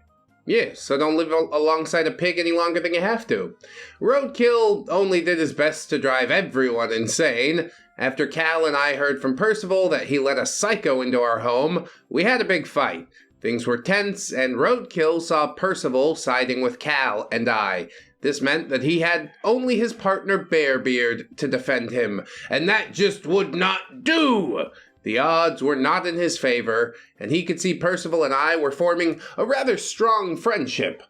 Yeah, so don't live alongside a pig any longer than you have to. Roadkill only did his best to drive everyone insane. After Cal and I heard from Percival that he let a psycho into our home, we had a big fight. Things were tense, and Roadkill saw Percival siding with Cal and I. This meant that he had only his partner Bearbeard to defend him, and that just would not do! The odds were not in his favor, and he could see Percival and I were forming a rather strong friendship.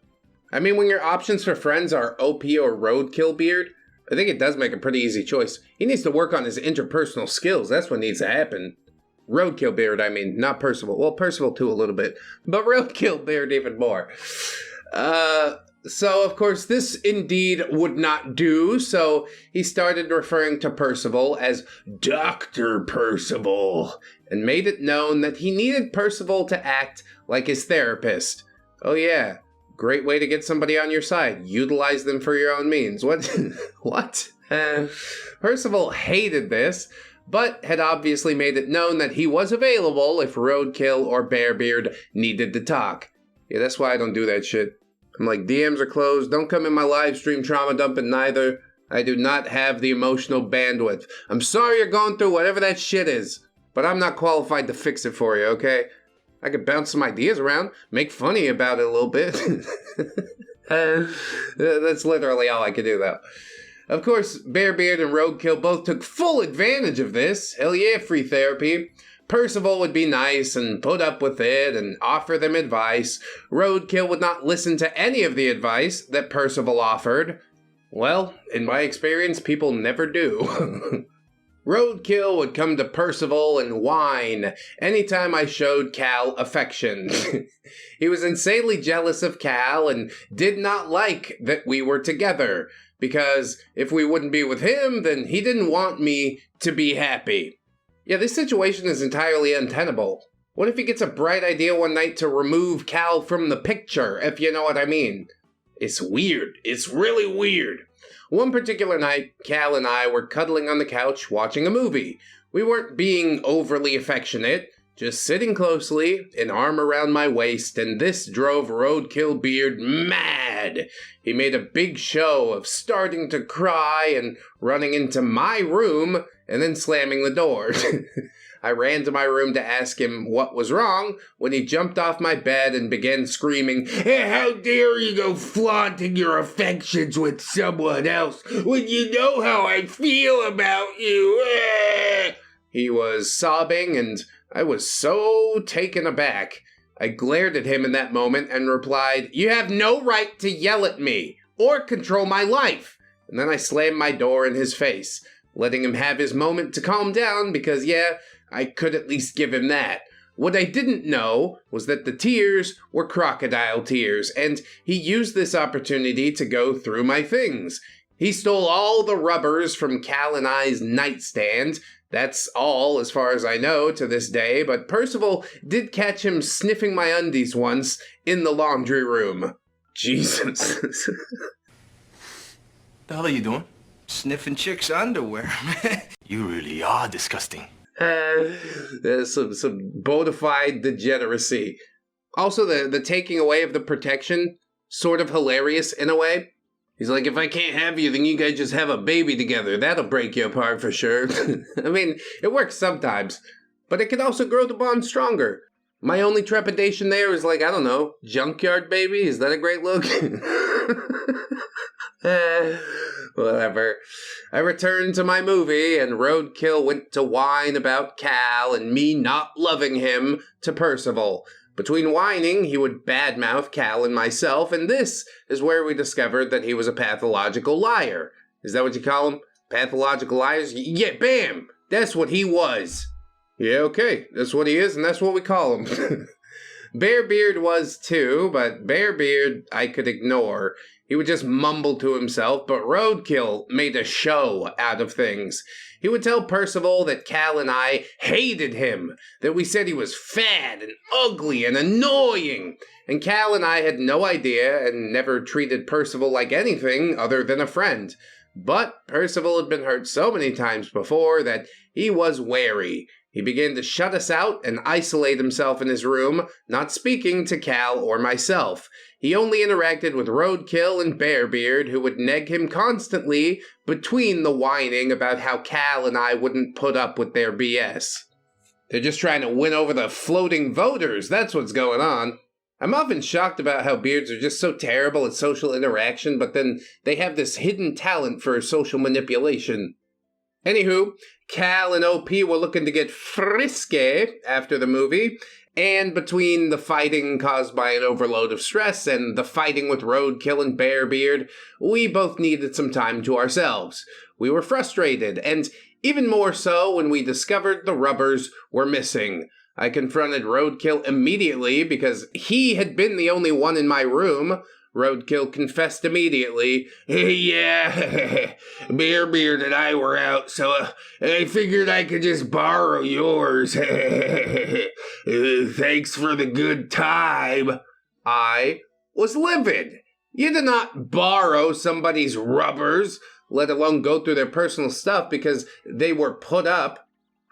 I mean, when your options for friends are OP or Roadkillbeard, I think it does make a pretty easy choice. He needs to work on his interpersonal skills. That's what needs to happen. Roadkillbeard, I mean, not Percival. Well, Percival too a little bit, but Roadkillbeard even more. So, of course, this indeed would not do, so he started referring to Percival as Dr. Percival, and made it known that he needed Percival to act like his therapist. Oh yeah, great way to get somebody on your side. Utilize them for your own means. What? What? Percival hated this, but had obviously made it known that he was available if Roadkill or Bearbeard needed to talk. Yeah, that's why I don't do that shit. I'm like, DMs are closed, don't come in my live stream trauma dumping neither. I do not have the emotional bandwidth. I'm sorry you're going through whatever that shit is, but I'm not qualified to fix it for you, okay? I could bounce some ideas around, make funny about it a little bit. That's literally all I could do, though. Of course, Bearbeard and Roadkill both took full advantage of this. Hell yeah, free therapy. Percival would be nice and put up with it and offer them advice. Roadkill would not listen to any of the advice that Percival offered. Well, in my experience, people never do. Roadkill would come to Percival and whine anytime I showed Cal affection. He was insanely jealous of Cal and did not like that we were together, because if we wouldn't be with him, then he didn't want me to be happy. Yeah, this situation is entirely untenable. What if he gets a bright idea one night to remove Cal from the picture, if you know what I mean? It's weird. It's really weird. One particular night, Cal and I were cuddling on the couch watching a movie. We weren't being overly affectionate, just sitting closely, an arm around my waist, and this drove Roadkillbeard mad. He made a big show of starting to cry and running into my room and then slamming the door. I ran to my room to ask him what was wrong when he jumped off my bed and began screaming, "Hey, how dare you go flaunting your affections with someone else when you know how I feel about you?" He was sobbing, and I was so taken aback. I glared at him in that moment and replied, "You have no right to yell at me or control my life." And then I slammed my door in his face, letting him have his moment to calm down because, yeah, I could at least give him that. What I didn't know was that the tears were crocodile tears, and he used this opportunity to go through my things. He stole all the rubbers from Cal and I's nightstand. That's all, as far as I know, to this day, but Percival did catch him sniffing my undies once in the laundry room. Jesus. The hell are you doing? Sniffing chicks' underwear, man. You really are disgusting. There's some bona fide degeneracy. Also, the taking away of the protection, sort of hilarious in a way. He's like, if I can't have you, then you guys just have a baby together. That'll break you apart for sure. I mean, it works sometimes, but it can also grow the bond stronger. My only trepidation there is like, I don't know, Junkyard baby? Is that a great look? Whatever. I returned to my movie, and Roadkill went to whine about Cal and me not loving him to Percival. Between whining, he would badmouth Cal and myself, and this is where we discovered that he was a pathological liar. Is that what you call him? Pathological liars? Yeah, bam! That's what he was. Yeah, okay. That's what he is, and that's what we call him. Bearbeard was too, but Bearbeard I could ignore. He would just mumble to himself, but Roadkill made a show out of things. He would tell Percival that Cal and I hated him, that we said he was fat and ugly and annoying, and Cal and I had no idea and never treated Percival like anything other than a friend. But Percival had been hurt so many times before that he was wary. He began to shut us out and isolate himself in his room, not speaking to Cal or myself. He only interacted with Roadkill and Bearbeard, who would neg him constantly between the whining about how Cal and I wouldn't put up with their BS. They're just trying to win over the floating voters, that's what's going on. I'm often shocked about how beards are just so terrible at social interaction, but then they have this hidden talent for social manipulation. Anywho, Cal and OP were looking to get frisky after the movie, And between the fighting caused by an overload of stress and the fighting with Roadkill and Bearbeard, we both needed some time to ourselves. We were frustrated, and even more so when we discovered the rubbers were missing. I confronted Roadkill immediately because he had been the only one in my room. Roadkill confessed immediately. Yeah, Bearbeard and I were out, so I figured I could just borrow yours. Thanks for the good time. I was livid. You did not borrow somebody's rubbers, let alone go through their personal stuff because they were put up.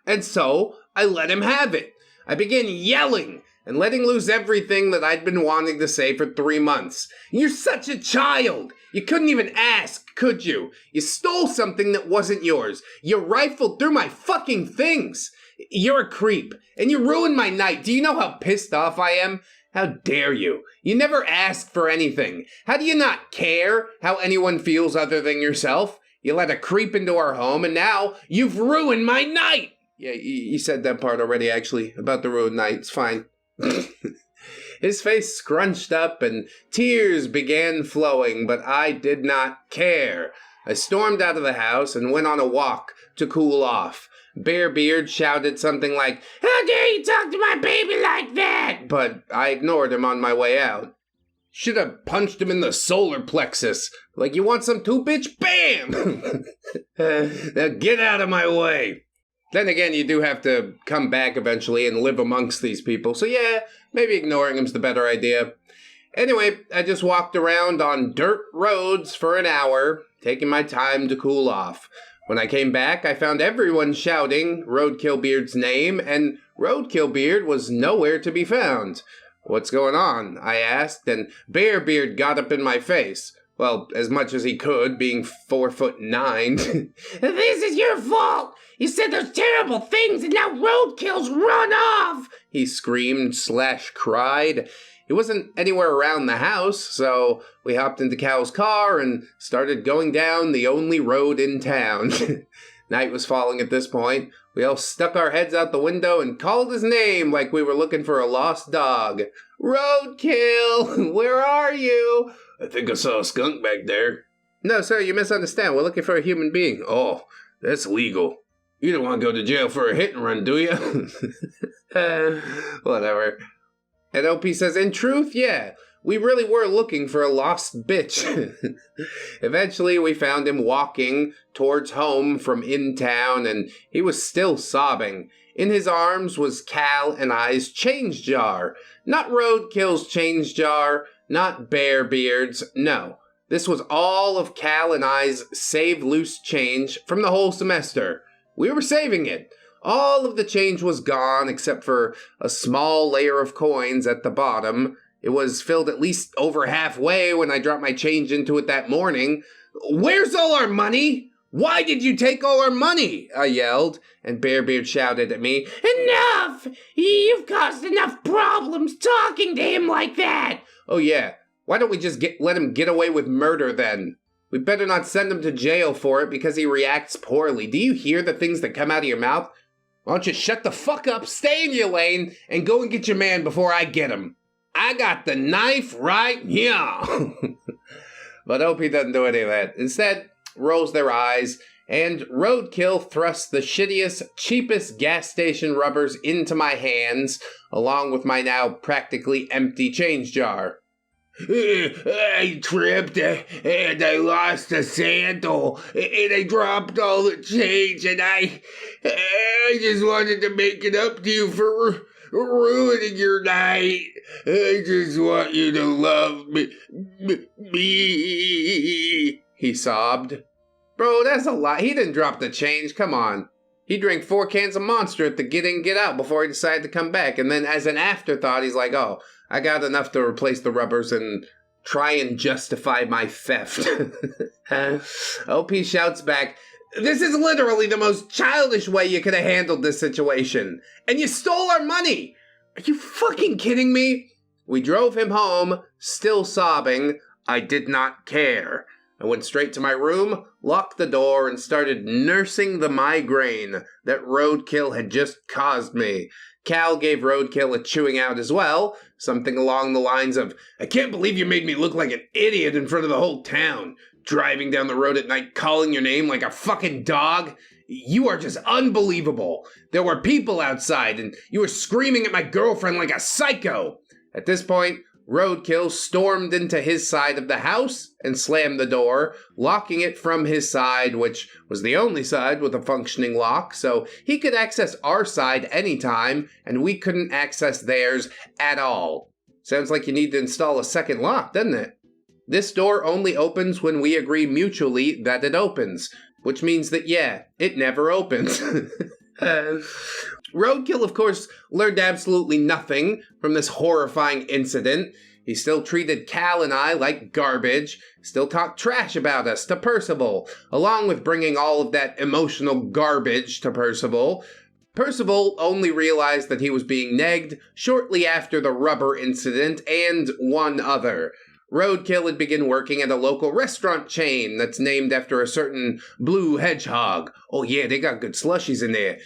And so I let him have it. I began yelling and letting loose everything that I'd been wanting to say for 3 months. You're such a child! You couldn't even ask, could you? You stole something that wasn't yours. You rifled through my fucking things. You're a creep, and you ruined my night. Do you know how pissed off I am? How dare you? You never asked for anything. How do you not care how anyone feels other than yourself? You let a creep into our home, and now you've ruined my night! Yeah, you said that part already, actually, about the ruined night. It's fine. His face scrunched up and tears began flowing, but I did not care. I stormed out of the house and went on a walk to cool off. Bearbeard shouted something like, "How dare you talk to my baby like that?" But I ignored him on my way out. Should have punched him in the solar plexus. Like, you want some too, bitch? Bam! Now get out of my way. Then again, you do have to come back eventually and live amongst these people. So yeah, maybe ignoring him's the better idea. Anyway, I just walked around on dirt roads for an hour, taking my time to cool off. When I came back, I found everyone shouting Roadkillbeard's name, and Roadkillbeard was nowhere to be found. What's going on? I asked, and Bearbeard got up in my face. Well, as much as he could, being 4'9". This is your fault! You said those terrible things and now Roadkill's run off! He screamed / cried. He wasn't anywhere around the house, so we hopped into Cal's car and started going down the only road in town. Night was falling at this point. We all stuck our heads out the window and called his name like we were looking for a lost dog. Roadkill, where are you? I think I saw a skunk back there. No, sir, you misunderstand. We're looking for a human being. Oh, that's legal. You don't want to go to jail for a hit and run, do you? Whatever. And OP says, in truth, yeah, we really were looking for a lost bitch. Eventually, we found him walking towards home from in town, and he was still sobbing. In his arms was Cal and I's change jar. Not Roadkill's change jar, not Bearbeard's, no. This was all of Cal and I's save loose change from the whole semester. We were saving it. All of the change was gone except for a small layer of coins at the bottom. It was filled at least over halfway when I dropped my change into it that morning. Where's all our money? Why did you take all our money? I yelled, and Bearbeard shouted at me, Enough! You've caused enough problems talking to him like that! Oh yeah, why don't we just let him get away with murder then? We better not send him to jail for it because he reacts poorly. Do you hear the things that come out of your mouth? Why don't you shut the fuck up, stay in your lane, and go and get your man before I get him? I got the knife right here. But Opie doesn't do any of that. Instead, rolls their eyes, and Roadkill thrusts the shittiest, cheapest gas station rubbers into my hands, along with my now practically empty change jar. I tripped and I lost a sandal and I dropped all the change and I just wanted to make it up to you for ruining your night. I just want you to love me, he sobbed. Bro, that's a lot. He didn't drop the change. Come on. He drank 4 cans of Monster at the get in, get out before he decided to come back. And then as an afterthought, he's like, oh, I got enough to replace the rubbers and try and justify my theft. OP shouts back, this is literally the most childish way you could have handled this situation. And you stole our money. Are you fucking kidding me? We drove him home, still sobbing. I did not care. I went straight to my room, locked the door, and started nursing the migraine that Roadkill had just caused me. Cal gave Roadkill a chewing out as well, something along the lines of, "I can't believe you made me look like an idiot in front of the whole town. Driving down the road at night calling your name like a fucking dog. You are just unbelievable. There were people outside and you were screaming at my girlfriend like a psycho." At this point, Roadkill stormed into his side of the house and slammed the door, locking it from his side, which was the only side with a functioning lock, so he could access our side anytime, and we couldn't access theirs at all. Sounds like you need to install a second lock, doesn't it? This door only opens when we agree mutually that it opens, which means that, yeah, it never opens. Roadkill, of course, learned absolutely nothing from this horrifying incident. He still treated Cal and I like garbage, still talked trash about us to Percival, along with bringing all of that emotional garbage to Percival. Percival only realized that he was being negged shortly after the rubber incident and one other. Roadkill had begun working at a local restaurant chain that's named after a certain blue hedgehog. Oh yeah, they got good slushies in there.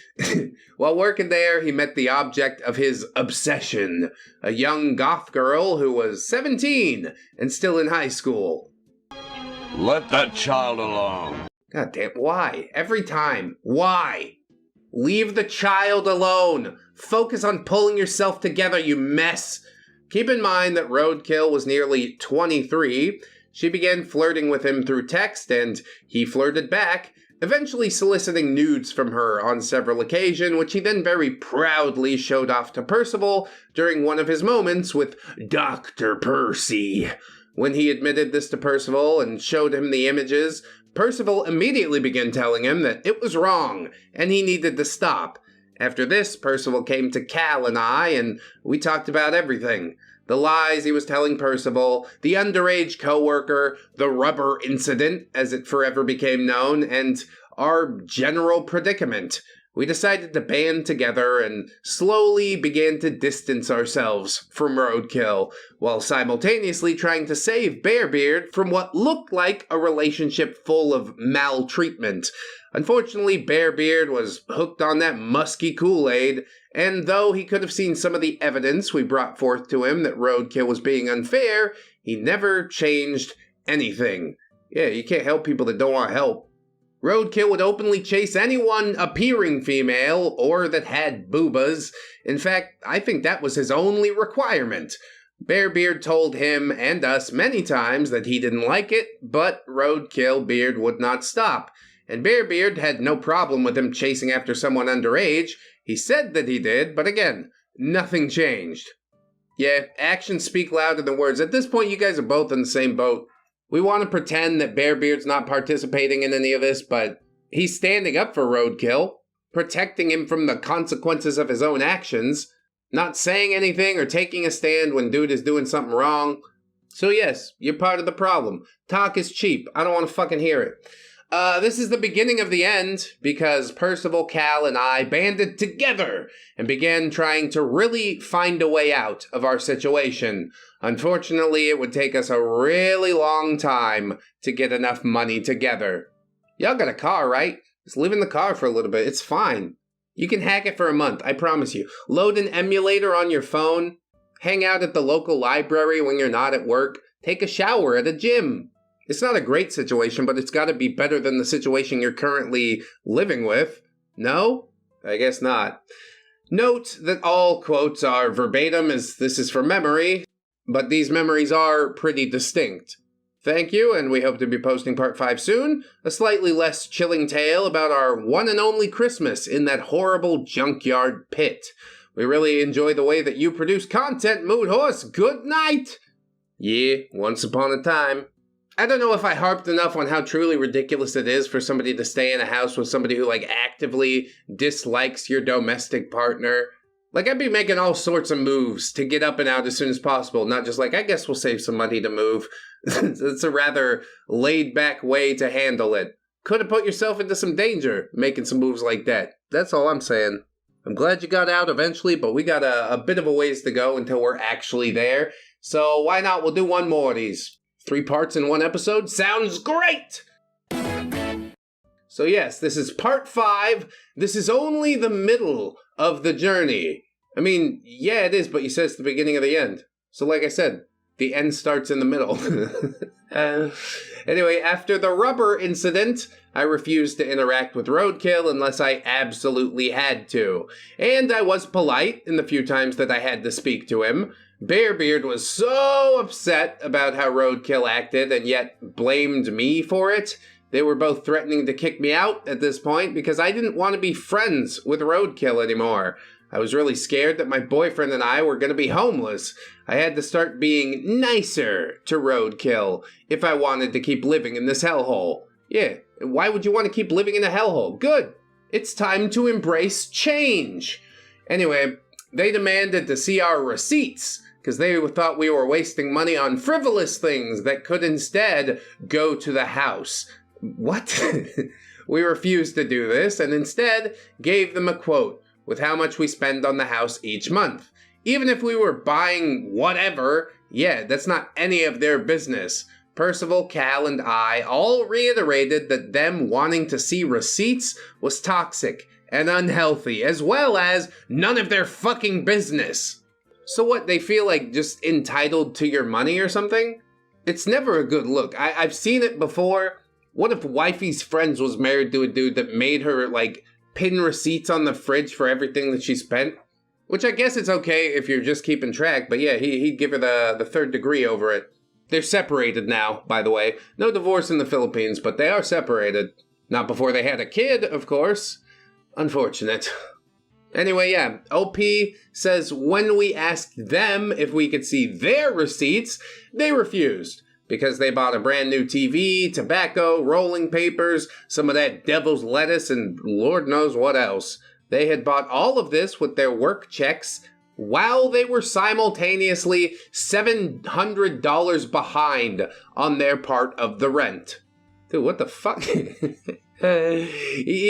While working there, he met the object of his obsession, a young goth girl who was 17 and still in high school. Let that child alone. God damn, why? Every time. Why? Leave the child alone. Focus on pulling yourself together, you mess. Keep in mind that Roadkill was nearly 23. She began flirting with him through text, and he flirted back, eventually soliciting nudes from her on several occasions, which he then very proudly showed off to Percival during one of his moments with Dr. Percy. When he admitted this to Percival and showed him the images, Percival immediately began telling him that it was wrong, and he needed to stop. After this, Percival came to Cal and I, and we talked about everything. The lies he was telling Percival, the underage coworker, the rubber incident, as it forever became known, and our general predicament. We decided to band together and slowly began to distance ourselves from Roadkill, while simultaneously trying to save Bearbeard from what looked like a relationship full of maltreatment. Unfortunately, Bearbeard was hooked on that musky Kool-Aid, and though he could have seen some of the evidence we brought forth to him that Roadkill was being unfair, he never changed anything. Yeah, you can't help people that don't want help. Roadkill would openly chase anyone appearing female or that had boobas. In fact, I think that was his only requirement. Bearbeard told him and us many times that he didn't like it, but Roadkillbeard would not stop. And Bearbeard had no problem with him chasing after someone underage. He said that he did, but again, nothing changed. Yeah, actions speak louder than words. At this point, you guys are both in the same boat. We want to pretend that Bearbeard's not participating in any of this, but he's standing up for Roadkill, protecting him from the consequences of his own actions, not saying anything or taking a stand when dude is doing something wrong. So yes, you're part of the problem. Talk is cheap. I don't want to fucking hear it. This is the beginning of the end, because Percival, Cal, and I banded together and began trying to really find a way out of our situation. Unfortunately, it would take us a really long time to get enough money together. Y'all got a car, right? Just live in the car for a little bit. It's fine. You can hack it for a month, I promise you. Load an emulator on your phone. Hang out at the local library when you're not at work. Take a shower at a gym. It's not a great situation, but it's got to be better than the situation you're currently living with. No? I guess not. Note that all quotes are verbatim, as this is from memory, but these memories are pretty distinct. Thank you, and we hope to be posting part 5 soon. A slightly less chilling tale about our one and only Christmas in that horrible junkyard pit. We really enjoy the way that you produce content, Mood Horse. Good night! Yeah, once upon a time. I don't know if I harped enough on how truly ridiculous it is for somebody to stay in a house with somebody who, actively dislikes your domestic partner. I'd be making all sorts of moves to get up and out as soon as possible, not just I guess we'll save some money to move. It's a rather laid-back way to handle it. Could have put yourself into some danger making some moves like that. That's all I'm saying. I'm glad you got out eventually, but we got a bit of a ways to go until we're actually there. So why not? We'll do one more of these. 3 parts in 1 episode? Sounds great! So yes, this is part 5. This is only the middle of the journey. I mean, yeah, it is, but you said it's the beginning of the end. So like I said, the end starts in the middle. Anyway, after the rubber incident, I refused to interact with Roadkill unless I absolutely had to. And I was polite in the few times that I had to speak to him. Bearbeard was so upset about how Roadkill acted and yet blamed me for it. They were both threatening to kick me out at this point because I didn't want to be friends with Roadkill anymore. I was really scared that my boyfriend and I were going to be homeless. I had to start being nicer to Roadkill if I wanted to keep living in this hellhole. Yeah, why would you want to keep living in a hellhole? Good. It's time to embrace change. Anyway, they demanded to see our receipts because they thought we were wasting money on frivolous things that could instead go to the house. What? We refused to do this and instead gave them a quote with how much we spend on the house each month. Even if we were buying whatever, yeah, that's not any of their business. Percival, Cal, and I all reiterated that them wanting to see receipts was toxic and unhealthy, as well as none of their fucking business. So what, they feel like just entitled to your money or something? It's never a good look. I've seen it before. What if wifey's friends was married to a dude that made her, like, pin receipts on the fridge for everything that she spent? Which I guess it's okay if you're just keeping track, but yeah, he'd give her the 3rd degree over it. They're separated now, by the way. No divorce in the Philippines, but they are separated. Not before they had a kid, of course. Unfortunate. Anyway, yeah, OP says when we asked them if we could see their receipts, they refused. Because they bought a brand new TV, tobacco, rolling papers, some of that devil's lettuce, and Lord knows what else. They had bought all of this with their work checks while they were simultaneously $700 behind on their part of the rent. Dude, what the fuck? You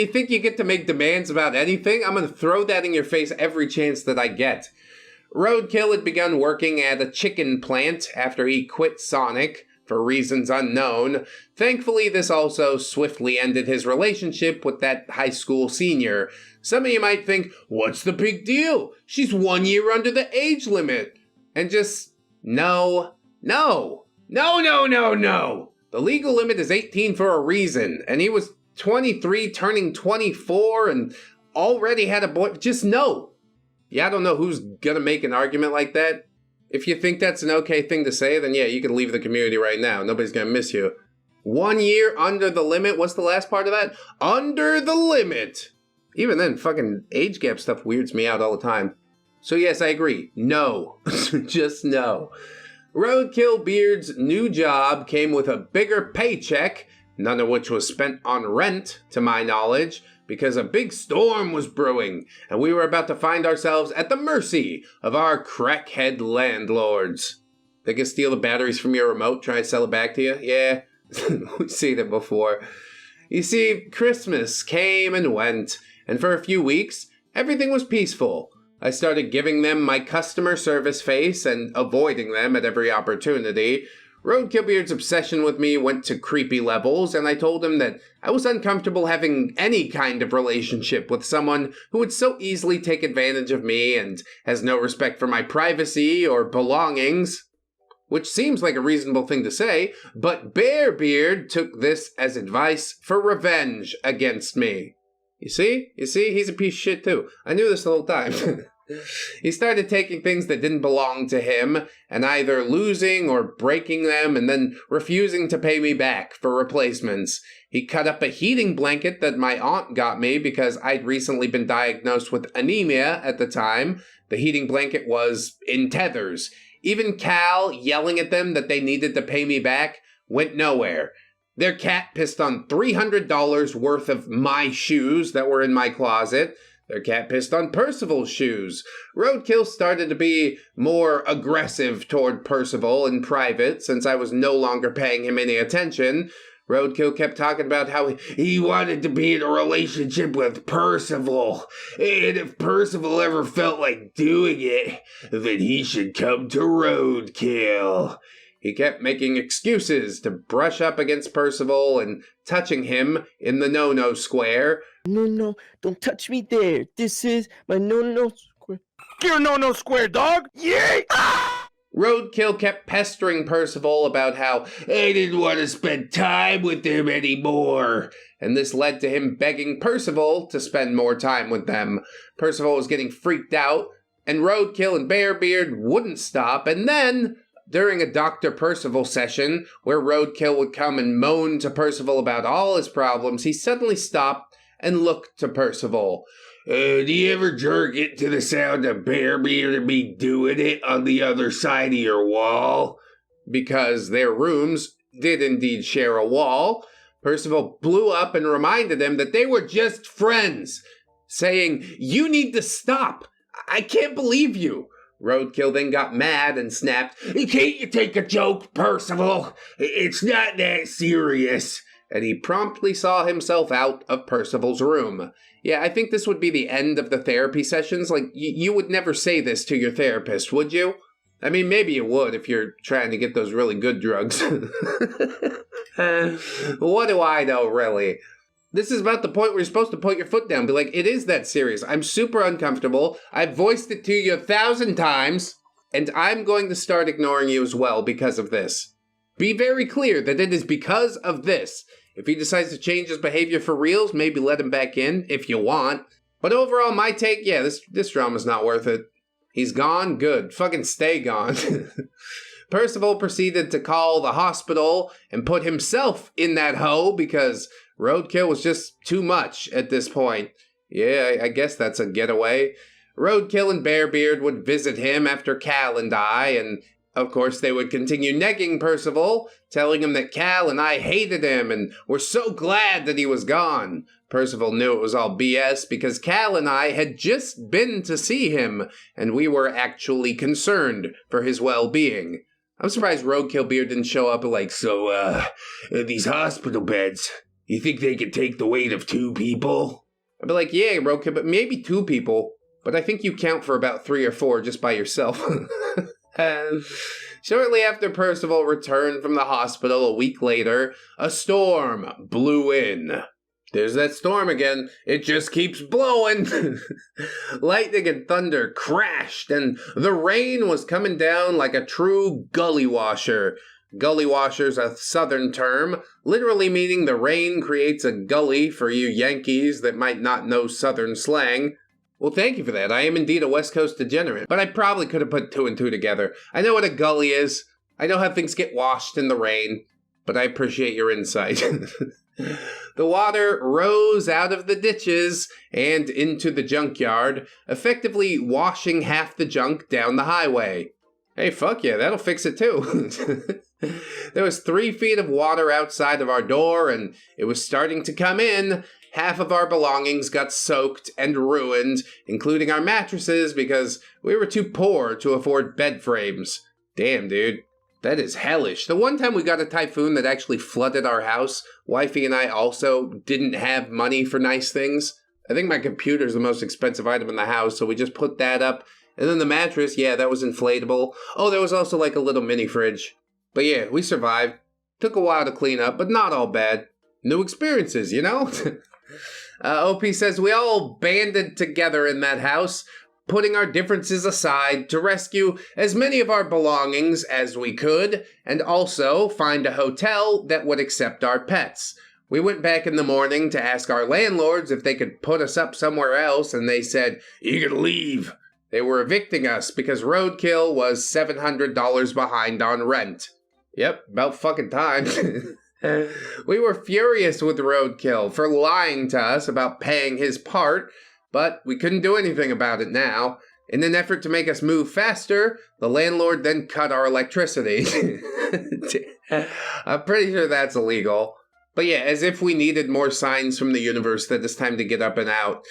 think you get to make demands about anything? I'm gonna throw that in your face every chance that I get. Roadkill had begun working at a chicken plant after he quit Sonic, for reasons unknown. Thankfully, this also swiftly ended his relationship with that high school senior. Some of you might think, what's the big deal? She's 1 year under the age limit. And just, no. The legal limit is 18 for a reason, and he was 23 turning 24 and already had a boy. Just no. Yeah, I don't know who's gonna make an argument like that. If you think that's an okay thing to say, then yeah, you can leave the community right now. Nobody's gonna miss you. 1 year under the limit. What's the last part of that? Under the limit. Even then, fucking age gap stuff weirds me out all the time. So yes, I agree. No. Just no. Roadkillbeard's new job came with a bigger paycheck, none of which was spent on rent, to my knowledge, because a big storm was brewing, and we were about to find ourselves at the mercy of our crackhead landlords. They can steal the batteries from your remote, try and sell it back to you? Yeah, we've seen it before. You see, Christmas came and went, and for a few weeks, everything was peaceful. I started giving them my customer service face and avoiding them at every opportunity. Roadkillbeard's obsession with me went to creepy levels, and I told him that I was uncomfortable having any kind of relationship with someone who would so easily take advantage of me and has no respect for my privacy or belongings. Which seems like a reasonable thing to say, but Bearbeard took this as advice for revenge against me. You see? He's a piece of shit too. I knew this the whole time. He started taking things that didn't belong to him and either losing or breaking them and then refusing to pay me back for replacements. He cut up a heating blanket that my aunt got me because I'd recently been diagnosed with anemia at the time. The heating blanket was in tethers. Even Cal yelling at them that they needed to pay me back went nowhere. Their cat pissed on $300 worth of my shoes that were in my closet. Their cat pissed on Percival's shoes. Roadkill started to be more aggressive toward Percival in private since I was no longer paying him any attention. Roadkill kept talking about how he wanted to be in a relationship with Percival, and if Percival ever felt like doing it, then he should come to Roadkill. He kept making excuses to brush up against Percival and touching him in the no-no square. No, don't touch me there. This is my no square. You're no square, dog! Yay! Roadkill kept pestering Percival about how I didn't want to spend time with them anymore, and this led to him begging Percival to spend more time with them. Percival was getting freaked out, and Roadkill and Bearbeard wouldn't stop, and then, during a Dr. Percival session, where Roadkill would come and moan to Percival about all his problems, he suddenly stopped and looked to Percival. Do you ever jerk it to the sound of Bearbeard and me doing it on the other side of your wall? Because their rooms did indeed share a wall, Percival blew up and reminded them that they were just friends, saying, "You need to stop. I can't believe you." Roadkill then got mad and snapped, "Can't you take a joke, Percival? It's not that serious." And he promptly saw himself out of Percival's room. Yeah, I think this would be the end of the therapy sessions. Like, you would never say this to your therapist, would you? I mean, maybe you would if you're trying to get those really good drugs. What do I know, really? This is about the point where you're supposed to put your foot down. Be like, it is that serious. I'm super uncomfortable. I've voiced it to you 1,000 times, and I'm going to start ignoring you as well because of this. Be very clear that it is because of this. If he decides to change his behavior for reals, maybe let him back in if you want. But overall, my take, yeah, this drama's not worth it. He's gone? Good. Fucking stay gone. Percival proceeded to call the hospital and put himself in that hole because Roadkill was just too much at this point. Yeah, I guess that's a getaway. Roadkill and Bearbeard would visit him after Cal and I, and of course, they would continue negging Percival, telling him that Cal and I hated him and were so glad that he was gone. Percival knew it was all BS because Cal and I had just been to see him, and we were actually concerned for his well-being. I'm surprised Roadkillbeard didn't show up like, so, these hospital beds, you think they could take the weight of 2 people? I'd be like, yeah, Roadkill, but maybe 2 people, but I think you count for about 3 or 4 just by yourself. Shortly after Percival returned from the hospital a week later, a storm blew in. There's that storm again. It just keeps blowing. Lightning and thunder crashed, and the rain was coming down like a true gully washer. Gully washer's a southern term, literally meaning the rain creates a gully for you Yankees that might not know southern slang. Well, thank you for that. I am indeed a West Coast degenerate, but I probably could have put 2 and 2 together. I know what a gully is. I know how things get washed in the rain, but I appreciate your insight. The water rose out of the ditches and into the junkyard, effectively washing half the junk down the highway. Hey, fuck yeah, that'll fix it too. There was 3 feet of water outside of our door, and it was starting to come in. Half of our belongings got soaked and ruined, including our mattresses, because we were too poor to afford bed frames. Damn, dude. That is hellish. The one time we got a typhoon that actually flooded our house, Wifey and I also didn't have money for nice things. I think my computer's the most expensive item in the house, so we just put that up. And then the mattress, yeah, that was inflatable. Oh, there was also like a little mini fridge. But yeah, we survived. Took a while to clean up, but not all bad. New experiences, you know? OP says, we all banded together in that house, putting our differences aside to rescue as many of our belongings as we could, and also find a hotel that would accept our pets. We went back in the morning to ask our landlords if they could put us up somewhere else, and they said, you can leave. They were evicting us because Roadkill was $700 behind on rent. Yep, about fucking time. We were furious with Roadkill for lying to us about paying his part, but we couldn't do anything about it now. In an effort to make us move faster, the landlord then cut our electricity. I'm pretty sure that's illegal. But yeah, as if we needed more signs from the universe that it's time to get up and out.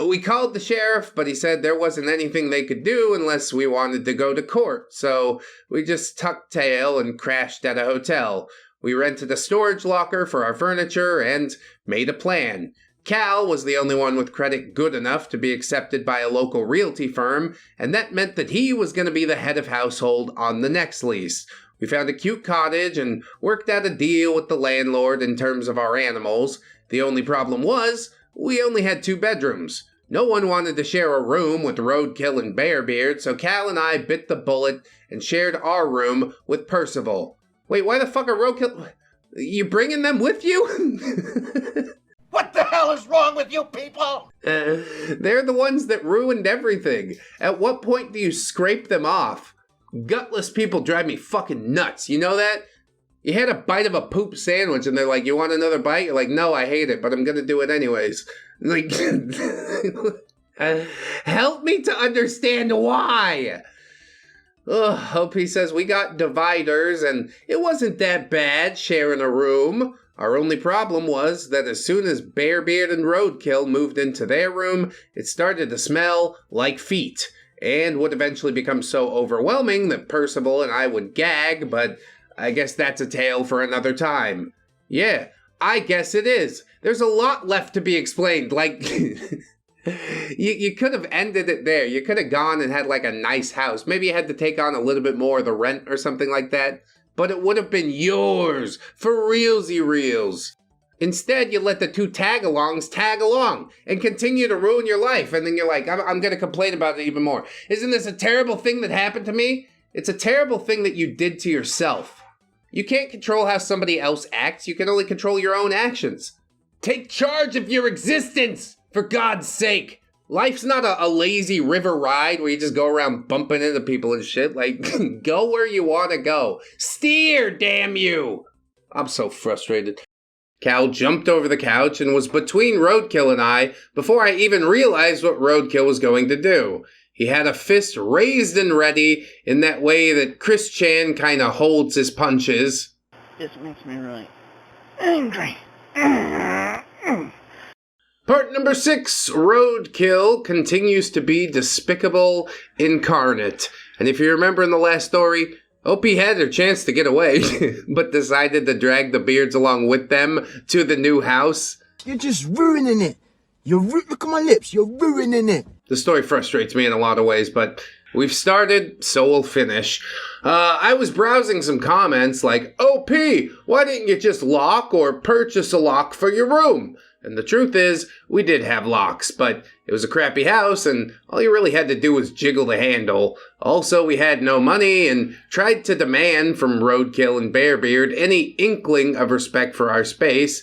We called the sheriff, but he said there wasn't anything they could do unless we wanted to go to court. So we just tucked tail and crashed at a hotel. We rented a storage locker for our furniture and made a plan. Cal was the only one with credit good enough to be accepted by a local realty firm, and that meant that he was going to be the head of household on the next lease. We found a cute cottage and worked out a deal with the landlord in terms of our animals. The only problem was, we only had 2 bedrooms. No one wanted to share a room with Roadkill and Bearbeard, so Cal and I bit the bullet and shared our room with Percival. Wait, why the fuck are Roadkill... You bringing them with you? What the hell is wrong with you people? They're the ones that ruined everything. At what point do you scrape them off? Gutless people drive me fucking nuts, you know that? You had a bite of a poop sandwich and they're like, you want another bite? You're like, no, I hate it, but I'm gonna do it anyways. Like, help me to understand why. Ugh, Hope says we got dividers and it wasn't that bad sharing a room. Our only problem was that as soon as Bearbeard and Roadkill moved into their room, it started to smell like feet and would eventually become so overwhelming that Percival and I would gag, but I guess that's a tale for another time. Yeah, I guess it is. There's a lot left to be explained, like... You could have ended it there. You could have gone and had like a nice house. Maybe you had to take on a little bit more of the rent or something like that. But it would have been yours, for realsy reals. Instead, you let the 2 tag-alongs tag along and continue to ruin your life. And then you're like, I'm going to complain about it even more. Isn't this a terrible thing that happened to me? It's a terrible thing that you did to yourself. You can't control how somebody else acts. You can only control your own actions. Take charge of your existence, for God's sake. Life's not a lazy river ride where you just go around bumping into people and shit. Like, go where you want to go. Steer, damn you! I'm so frustrated. Cal jumped over the couch and was between Roadkill and I before I even realized what Roadkill was going to do. He had a fist raised and ready in that way that Chris Chan kind of holds his punches. This makes me really angry. Part number 6, Roadkill continues to be despicable incarnate. And if you remember in the last story, OP had their chance to get away, but decided to drag the Beards along with them to the new house. You're just ruining it. Look at my lips, you're ruining it. The story frustrates me in a lot of ways, but we've started, so we'll finish. I was browsing some comments like, OP, why didn't you just lock or purchase a lock for your room? And the truth is, we did have locks, but it was a crappy house, and all you really had to do was jiggle the handle. Also, we had no money, and tried to demand from Roadkill and Bearbeard any inkling of respect for our space.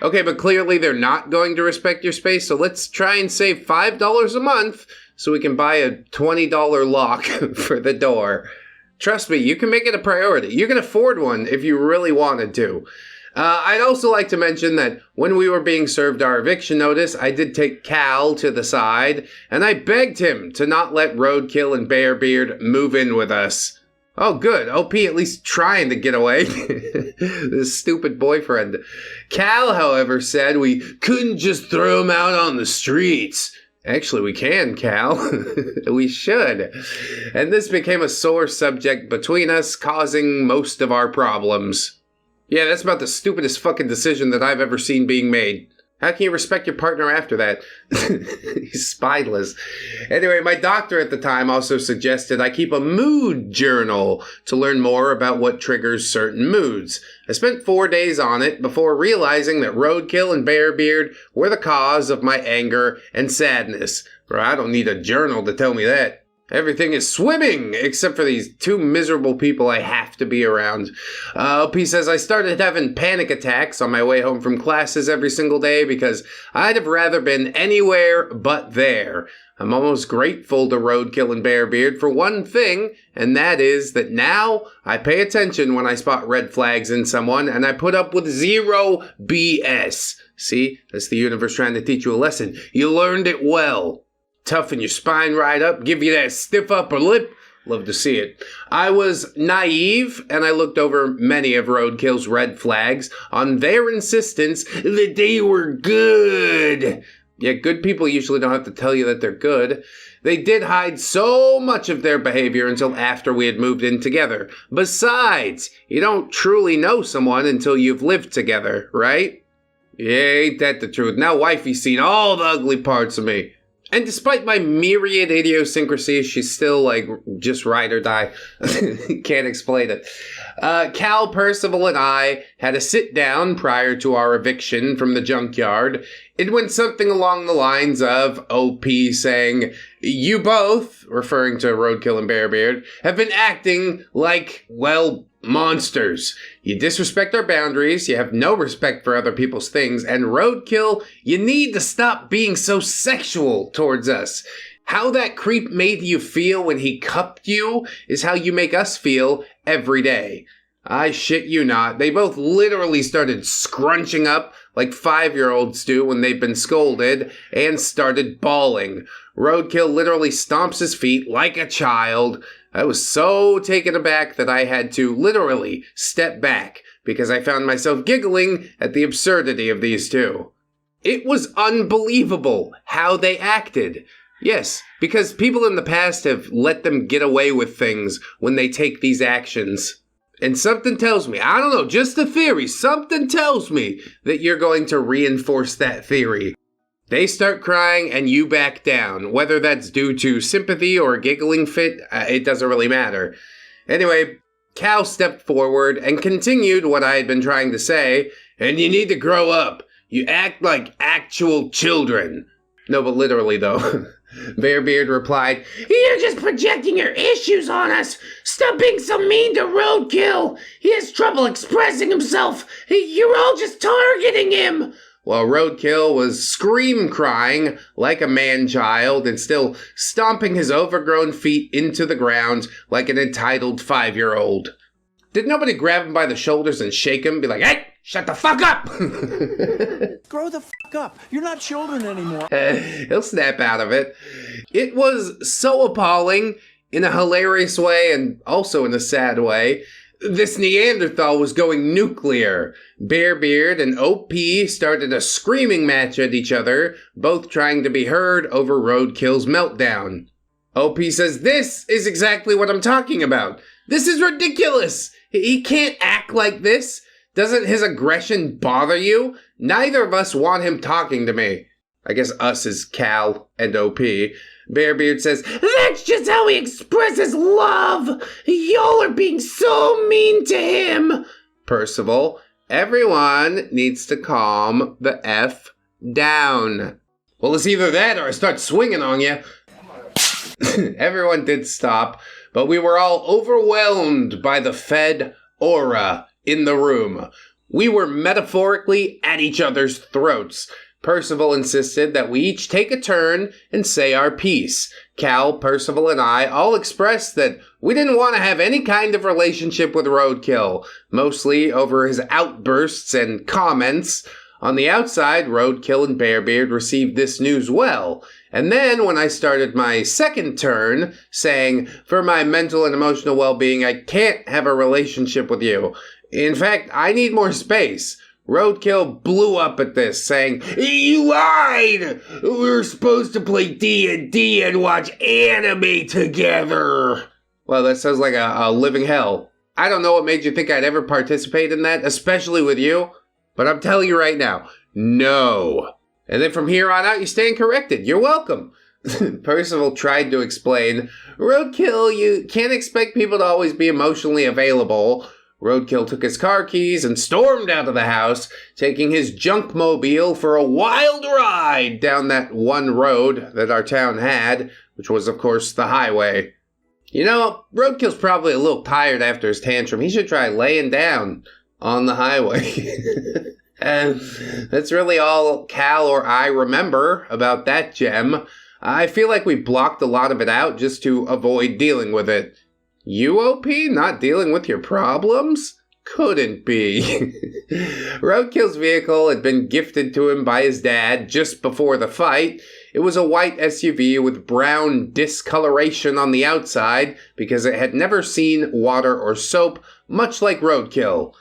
Okay, but clearly they're not going to respect your space, so let's try and save $5 a month so we can buy a $20 lock for the door. Trust me, you can make it a priority. You can afford one if you really wanted to. I'd also like to mention that when we were being served our eviction notice, I did take Cal to the side, and I begged him to not let Roadkill and Bearbeard move in with us. Oh, good. OP at least trying to get away. This stupid boyfriend. Cal, however, said we couldn't just throw him out on the streets. Actually, we can, Cal. We should. And this became a sore subject between us, causing most of our problems. Yeah, that's about the stupidest fucking decision that I've ever seen being made. How can you respect your partner after that? He's spineless. Anyway, my doctor at the time also suggested I keep a mood journal to learn more about what triggers certain moods. I spent 4 days on it before realizing that Roadkill and Bearbeard were the cause of my anger and sadness. Bro, I don't need a journal to tell me that. Everything is swimming, except for these 2 miserable people I have to be around. OP says I started having panic attacks on my way home from classes every single day because I'd have rather been anywhere but there. I'm almost grateful to Roadkill and Bearbeard for one thing, and that is that now I pay attention when I spot red flags in someone, and I put up with zero BS. See, that's the universe trying to teach you a lesson. You learned it well. Toughen your spine right up, give you that stiff upper lip. Love to see it. I was naive, and I looked over many of Roadkill's red flags on their insistence that they were good. Yeah, good people usually don't have to tell you that they're good. They did hide so much of their behavior until after we had moved in together. Besides, you don't truly know someone until you've lived together, right? Yeah, ain't that the truth? Now wifey's seen all the ugly parts of me. And despite my myriad idiosyncrasies, she's still, like, just ride or die. Can't explain it. Cal, Percival, and I had a sit-down prior to our eviction from the junkyard. It went something along the lines of OP saying, "You both," referring to Roadkill and Bearbeard, "have been acting like, well, monsters. You disrespect our boundaries, you have no respect for other people's things, and Roadkill, you need to stop being so sexual towards us. How that creep made you feel when he cupped you is how you make us feel every day." I shit you not, they both literally started scrunching up like 5-year-olds do when they've been scolded, and started bawling. Roadkill literally stomps his feet like a child. I was so taken aback that I had to literally step back because I found myself giggling at the absurdity of these two. It was unbelievable how they acted. Yes, because people in the past have let them get away with things when they take these actions. And something tells me, I don't know, just a theory, something tells me that you're going to reinforce that theory. They start crying and you back down. Whether that's due to sympathy or a giggling fit, it doesn't really matter. Anyway, Cal stepped forward and continued what I had been trying to say, "And you need to grow up. You act like actual children." No, but literally though. Bearbeard replied, "You're just projecting your issues on us. Stop being so mean to Roadkill. He has trouble expressing himself. You're all just targeting him." While Roadkill was scream-crying like a man-child and still stomping his overgrown feet into the ground like an entitled 5-year-old. Did nobody grab him by the shoulders and shake him, be like, "Hey, shut the fuck up!" Grow the fuck up. You're not children anymore. He'll snap out of it. It was so appalling in a hilarious way and also in a sad way. This Neanderthal was going nuclear. Bearbeard and OP started a screaming match at each other, both trying to be heard over Roadkill's meltdown. OP says, "This is exactly what I'm talking about. This is ridiculous. He can't act like this. Doesn't his aggression bother you? Neither of us want him talking to me." I guess us is Cal and OP. Bearbeard says, "That's just how he expresses love. Y'all are being so mean to him." Percival, "Everyone needs to calm the F down." "Well, it's either that or I start swinging on you." Everyone did stop, but we were all overwhelmed by the Fed aura in the room. We were metaphorically at each other's throats. Percival insisted that we each take a turn and say our piece. Cal, Percival, and I all expressed that we didn't want to have any kind of relationship with Roadkill, mostly over his outbursts and comments. On the outside, Roadkill and Bearbeard received this news well. And then when I started my second turn, saying, "For my mental and emotional well-being, I can't have a relationship with you. In fact, I need more space," Roadkill blew up at this, saying, "You lied! We were supposed to play D&D and watch anime together." Well, that sounds like a living hell. I don't know what made you think I'd ever participate in that, especially with you, but I'm telling you right now, no. And then from here on out, you stand corrected. You're welcome. Percival tried to explain, "Roadkill, you can't expect people to always be emotionally available." Roadkill took his car keys and stormed out of the house, taking his junk mobile for a wild ride down that one road that our town had, which was, of course, the highway. You know, Roadkill's probably a little tired after his tantrum. He should try laying down on the highway. And that's really all Cal or I remember about that gem. I feel like we blocked a lot of it out just to avoid dealing with it. You, OP, not dealing with your problems? Couldn't be. Roadkill's vehicle had been gifted to him by his dad just before the fight. It was a white SUV with brown discoloration on the outside because it had never seen water or soap, much like Roadkill.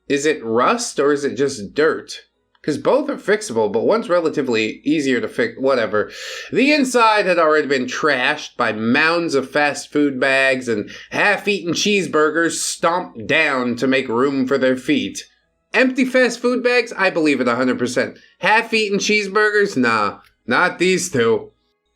Is it rust or is it just dirt? Because both are fixable, but one's relatively easier to fix, whatever. The inside had already been trashed by mounds of fast food bags and half-eaten cheeseburgers stomped down to make room for their feet. Empty fast food bags? I believe it 100%. Half-eaten cheeseburgers? Nah, not these two.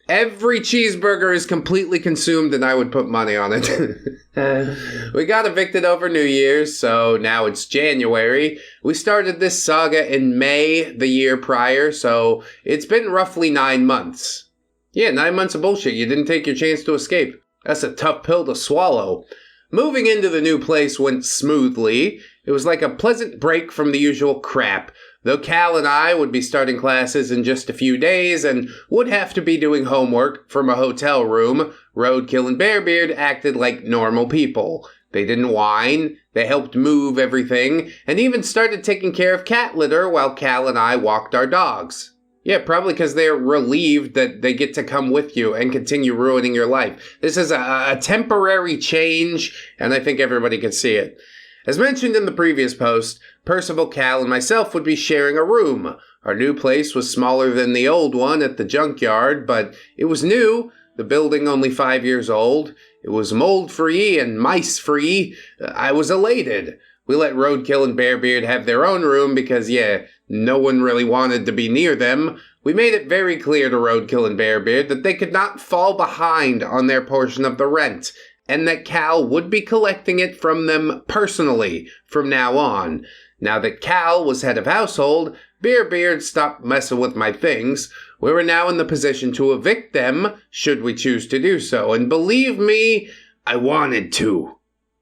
Every cheeseburger is completely consumed and I would put money on it. We got evicted over New Year's, so now it's January. We started this saga in May the year prior, so it's been roughly 9 months. Yeah, 9 months of bullshit. You didn't take your chance to escape. That's a tough pill to swallow. Moving into the new place went smoothly. It was like a pleasant break from the usual crap. Though Cal and I would be starting classes in just a few days and would have to be doing homework from a hotel room, Roadkill and Bearbeard acted like normal people. They didn't whine, they helped move everything, and even started taking care of cat litter while Cal and I walked our dogs. Yeah, probably because they're relieved that they get to come with you and continue ruining your life. This is a temporary change, and I think everybody can see it. As mentioned in the previous post, Percival, Cal, and myself would be sharing a room. Our new place was smaller than the old one at the Junkyard, but it was new, the building only 5 years old. It was mold-free and mice-free. I was elated. We let Roadkill and Bearbeard have their own room because, yeah, no one really wanted to be near them. We made it very clear to Roadkill and Bearbeard that they could not fall behind on their portion of the rent, and that Cal would be collecting it from them personally from now on. Now that Cal was head of household, Bearbeard stopped messing with my things. We were now in the position to evict them, should we choose to do so, and believe me, I wanted to.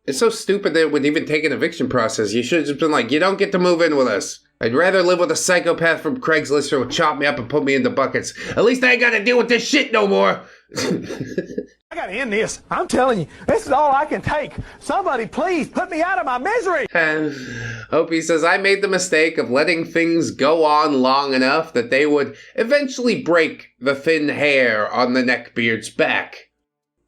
It's so stupid that it would even take an eviction process. You should have just been like, you don't get to move in with us. I'd rather live with a psychopath from Craigslist who would chop me up and put me into buckets. At least I ain't gotta deal with this shit no more. I gotta end this. I'm telling you, this is all I can take. Somebody please put me out of my misery. Opie says, I made the mistake of letting things go on long enough that they would eventually break the thin hair on the neckbeard's back.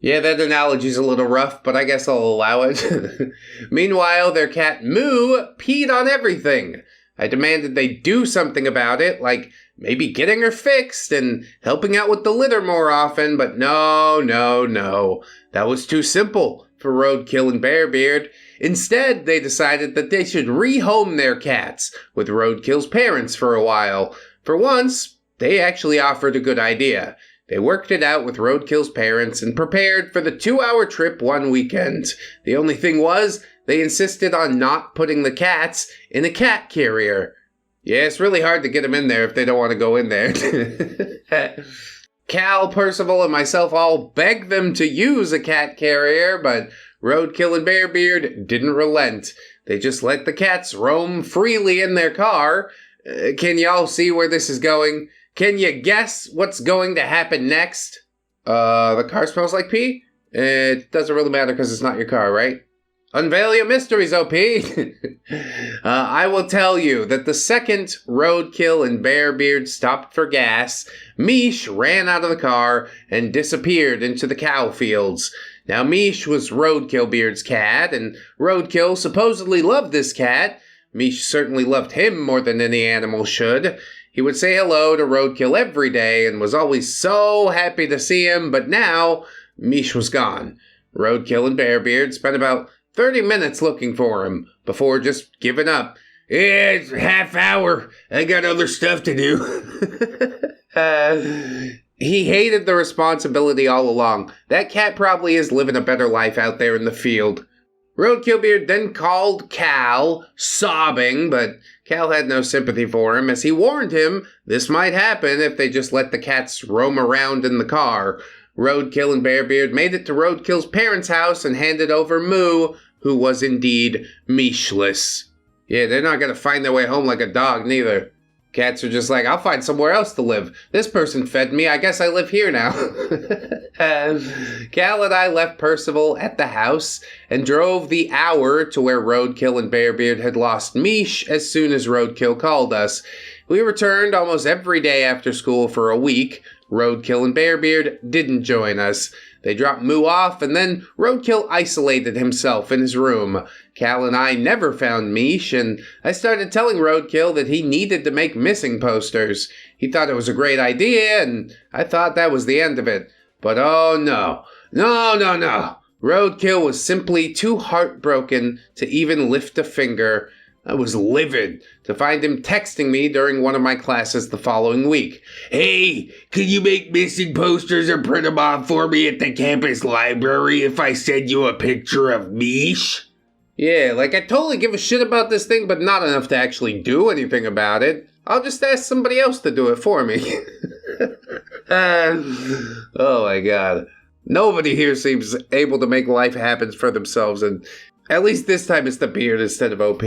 Yeah, that analogy's a little rough, but I guess I'll allow it. Meanwhile, their cat Moo peed on everything. I demanded they do something about it, like maybe getting her fixed and helping out with the litter more often, but no. That was too simple for Roadkill and Bearbeard. Instead, they decided that they should rehome their cats with Roadkill's parents for a while. For once, they actually offered a good idea. They worked it out with Roadkill's parents and prepared for the 2-hour trip one weekend. The only thing was, they insisted on not putting the cats in a cat carrier. Yeah, it's really hard to get them in there if they don't want to go in there. Cal, Percival, and myself all begged them to use a cat carrier, but Roadkill and Bearbeard didn't relent. They just let the cats roam freely in their car. Can y'all see where this is going? Can you guess what's going to happen next? The car smells like pee? It doesn't really matter because it's not your car, right? Unveil your mysteries, OP! I will tell you that the second Roadkill and Bearbeard stopped for gas, Mish ran out of the car and disappeared into the cow fields. Now, Mish was Roadkillbeard's cat, and Roadkill supposedly loved this cat. Mish certainly loved him more than any animal should. He would say hello to Roadkill every day and was always so happy to see him, but now Mish was gone. Roadkill and Bearbeard spent about 30 minutes looking for him before just giving up. Yeah, it's a half hour. I got other stuff to do. He hated the responsibility all along. That cat probably is living a better life out there in the field. Roadkillbeard then called Cal, sobbing, but Cal had no sympathy for him, as he warned him this might happen if they just let the cats roam around in the car. Roadkill and Bearbeard made it to Roadkill's parents' house and handed over Moo, who was indeed Mishless. Yeah, they're not gonna find their way home like a dog, neither. Cats are just like, I'll find somewhere else to live. This person fed me, I guess I live here now. Cal and I left Percival at the house and drove the hour to where Roadkill and Bearbeard had lost Mish as soon as Roadkill called us. We returned almost every day after school for a week. Roadkill and Bearbeard didn't join us. They dropped Moo off, and then Roadkill isolated himself in his room. Cal and I never found Mish, and I started telling Roadkill that he needed to make missing posters. He thought it was a great idea, and I thought that was the end of it. But oh no. No. Roadkill was simply too heartbroken to even lift a finger. I was livid to find him texting me during one of my classes the following week. Hey, could you make missing posters or print them off for me at the campus library if I send you a picture of Mish? Yeah, like I totally give a shit about this thing, but not enough to actually do anything about it. I'll just ask somebody else to do it for me. Oh my god. Nobody here seems able to make life happen for themselves, and at least this time it's the beard instead of OP.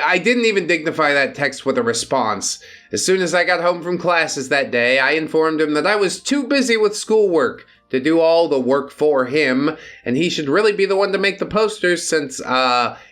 I didn't even dignify that text with a response. As soon as I got home from classes that day, I informed him that I was too busy with schoolwork to do all the work for him, and he should really be the one to make the posters since,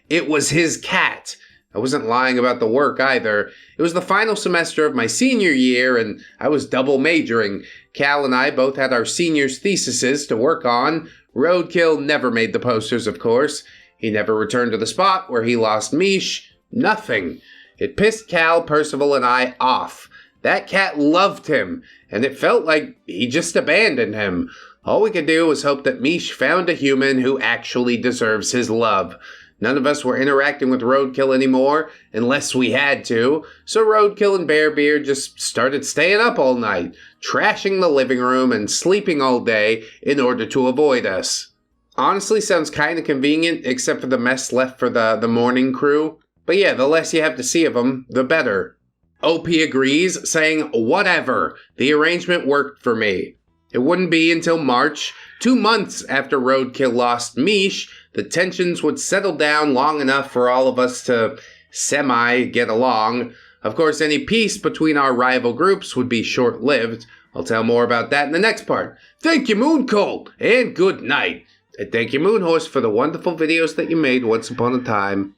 it was his cat. I wasn't lying about the work either. It was the final semester of my senior year, and I was double majoring. Cal and I both had our seniors' theses to work on. Roadkill never made the posters, of course. He never returned to the spot where he lost Mish. Nothing. It pissed Cal, Percival, and I off. That cat loved him, and it felt like he just abandoned him. All we could do was hope that Mish found a human who actually deserves his love. None of us were interacting with Roadkill anymore, unless we had to, so Roadkill and Bearbeard just started staying up all night, trashing the living room and sleeping all day in order to avoid us. Honestly, sounds kinda convenient, except for the mess left for the morning crew. But yeah, the less you have to see of them, the better. OP agrees, saying, whatever, the arrangement worked for me. It wouldn't be until March, 2 months after Roadkill lost Mish, the tensions would settle down long enough for all of us to semi-get along. Of course, any peace between our rival groups would be short-lived. I'll tell more about that in the next part. Thank you, Mooncold, and good night. And thank you, Moonhorse, for the wonderful videos that you made once upon a time.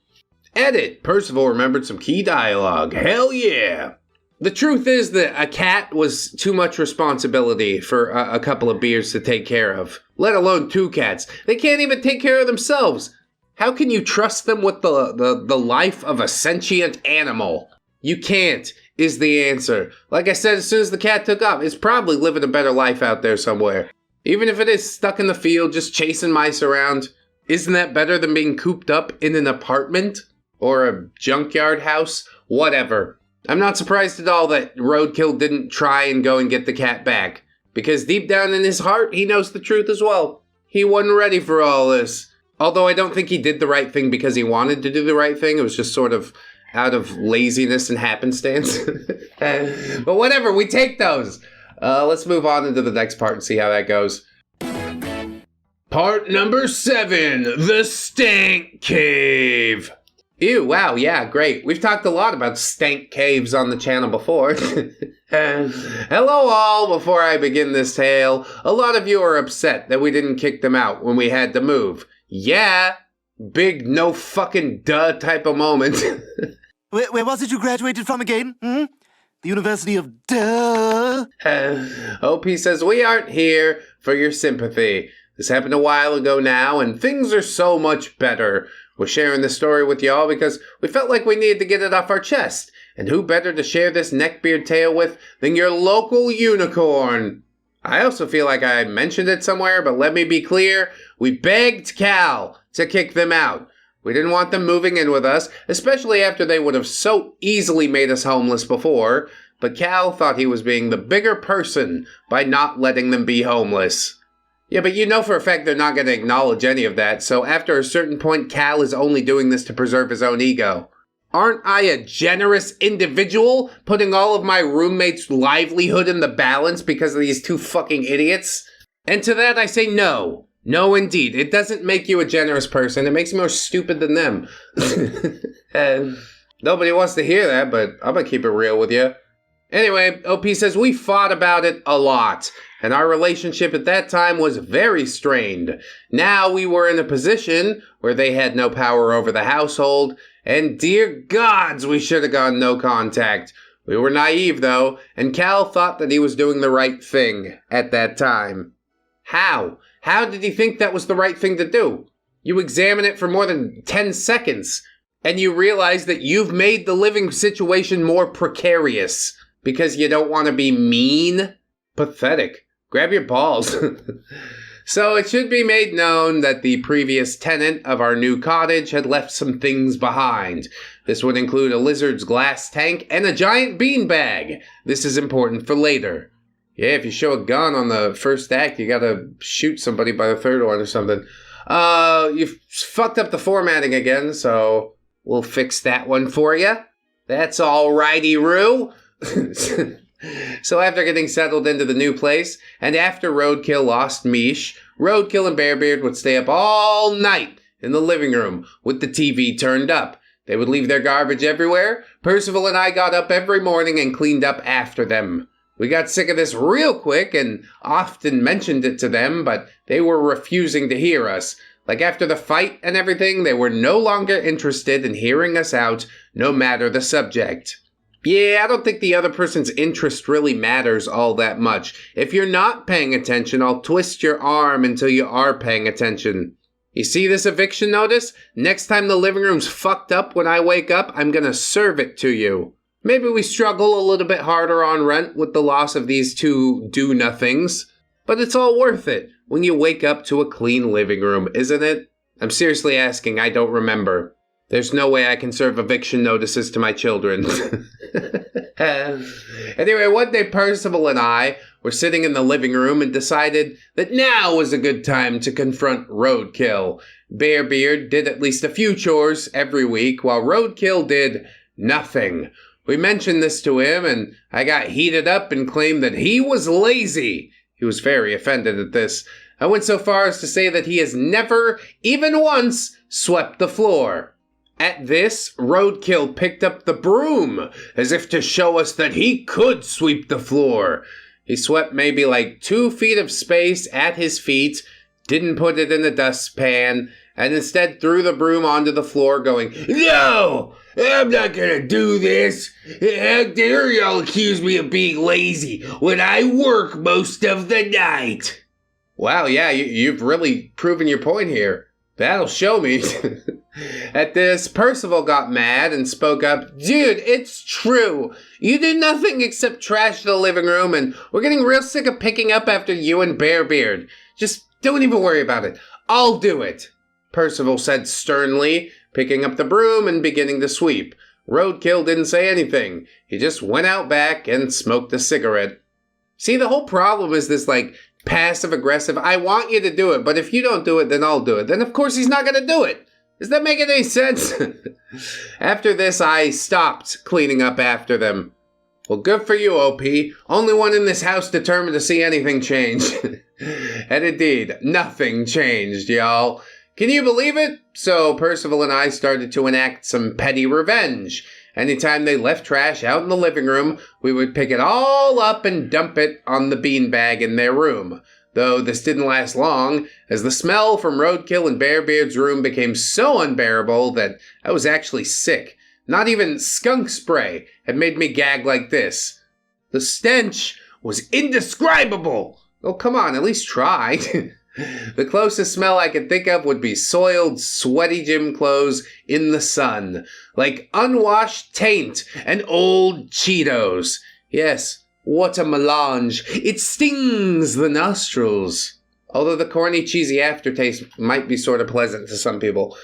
Edit. Percival remembered some key dialogue. Hell yeah. The truth is that a cat was too much responsibility for a couple of beards to take care of, let alone 2 cats. They can't even take care of themselves. How can you trust them with the life of a sentient animal? You can't, is the answer. Like I said, as soon as the cat took off, it's probably living a better life out there somewhere. Even if it is stuck in the field, just chasing mice around. Isn't that better than being cooped up in an apartment? Or a junkyard house? Whatever. I'm not surprised at all that Roadkill didn't try and go and get the cat back, because deep down in his heart, he knows the truth as well. He wasn't ready for all this. Although I don't think he did the right thing because he wanted to do the right thing. It was just sort of out of laziness and happenstance. But whatever, we take those. Let's move on into the next part and see how that goes. Part number 7, the Stank Cave. Ew, wow, yeah, great. We've talked a lot about stank caves on the channel before. Hello all, before I begin this tale, a lot of you are upset that we didn't kick them out when we had to move. Yeah, big no fucking duh type of moment. Where was it you graduated from again? The University of Duh? OP says, we aren't here for your sympathy. This happened a while ago now, and things are so much better. We're sharing this story with y'all because we felt like we needed to get it off our chest. And who better to share this neckbeard tale with than your local unicorn? I also feel like I mentioned it somewhere, but let me be clear. We begged Cal to kick them out. We didn't want them moving in with us, especially after they would have so easily made us homeless before. But Cal thought he was being the bigger person by not letting them be homeless. Yeah, but you know for a fact they're not going to acknowledge any of that, so after a certain point, Cal is only doing this to preserve his own ego. Aren't I a generous individual, putting all of my roommates' livelihood in the balance because of these 2 fucking idiots? And to that I say no. No indeed. It doesn't make you a generous person, it makes you more stupid than them. And nobody wants to hear that, but I'm gonna keep it real with you. Anyway, OP says we fought about it a lot, and our relationship at that time was very strained. Now we were in a position where they had no power over the household, and dear gods, we should have gone no contact. We were naive, though, and Cal thought that he was doing the right thing at that time. How? How did he think that was the right thing to do? You examine it for more than 10 seconds, and you realize that you've made the living situation more precarious. Because you don't want to be mean? Pathetic. Grab your balls. So it should be made known that the previous tenant of our new cottage had left some things behind. This would include a lizard's glass tank and a giant beanbag. This is important for later. Yeah, if you show a gun on the first act, you gotta shoot somebody by the third one or something. You've fucked up the formatting again, so we'll fix that one for you. That's alrighty, Roo. So after getting settled into the new place, and after Roadkill lost Mish, Roadkill and Bearbeard would stay up all night in the living room with the TV turned up. They would leave their garbage everywhere. Percival and I got up every morning and cleaned up after them. We got sick of this real quick and often mentioned it to them, but they were refusing to hear us. Like after the fight and everything, they were no longer interested in hearing us out, no matter the subject. Yeah, I don't think the other person's interest really matters all that much. If you're not paying attention, I'll twist your arm until you are paying attention. You see this eviction notice? Next time the living room's fucked up when I wake up, I'm gonna serve it to you. Maybe we struggle a little bit harder on rent with the loss of these two do-nothings, but it's all worth it when you wake up to a clean living room, isn't it? I'm seriously asking, I don't remember. There's no way I can serve eviction notices to my children. Anyway, one day Percival and I were sitting in the living room and decided that now was a good time to confront Roadkill. Bearbeard did at least a few chores every week, while Roadkill did nothing. We mentioned this to him, and I got heated up and claimed that he was lazy. He was very offended at this. I went so far as to say that he has never, even once, swept the floor. At this, Roadkill picked up the broom, as if to show us that he could sweep the floor. He swept maybe like 2 feet of space at his feet, didn't put it in the dustpan, and instead threw the broom onto the floor going, "No! I'm not gonna do this! How dare y'all accuse me of being lazy when I work most of the night!" Wow, yeah, you've really proven your point here. That'll show me. At this, Percival got mad and spoke up, "Dude, it's true. You do nothing except trash the living room, and we're getting real sick of picking up after you and Bearbeard. Just don't even worry about it. I'll do it," Percival said sternly, picking up the broom and beginning to sweep. Roadkill didn't say anything. He just went out back and smoked a cigarette. See, the whole problem is this, passive-aggressive, I want you to do it, but if you don't do it, then I'll do it. Then, of course, he's not going to do it. Does that make any sense? After this, I stopped cleaning up after them. Well, good for you, OP. Only one in this house determined to see anything change. And indeed, nothing changed, y'all. Can you believe it? So Percival and I started to enact some petty revenge. Anytime they left trash out in the living room, we would pick it all up and dump it on the beanbag in their room. Though this didn't last long, as the smell from Roadkill and Bearbeard's room became so unbearable that I was actually sick. Not even skunk spray had made me gag like this. The stench was indescribable. Oh, come on, at least try. The closest smell I could think of would be soiled, sweaty gym clothes in the sun, like unwashed taint and old Cheetos. Yes, what a melange. It stings the nostrils. Although the corny, cheesy aftertaste might be sort of pleasant to some people.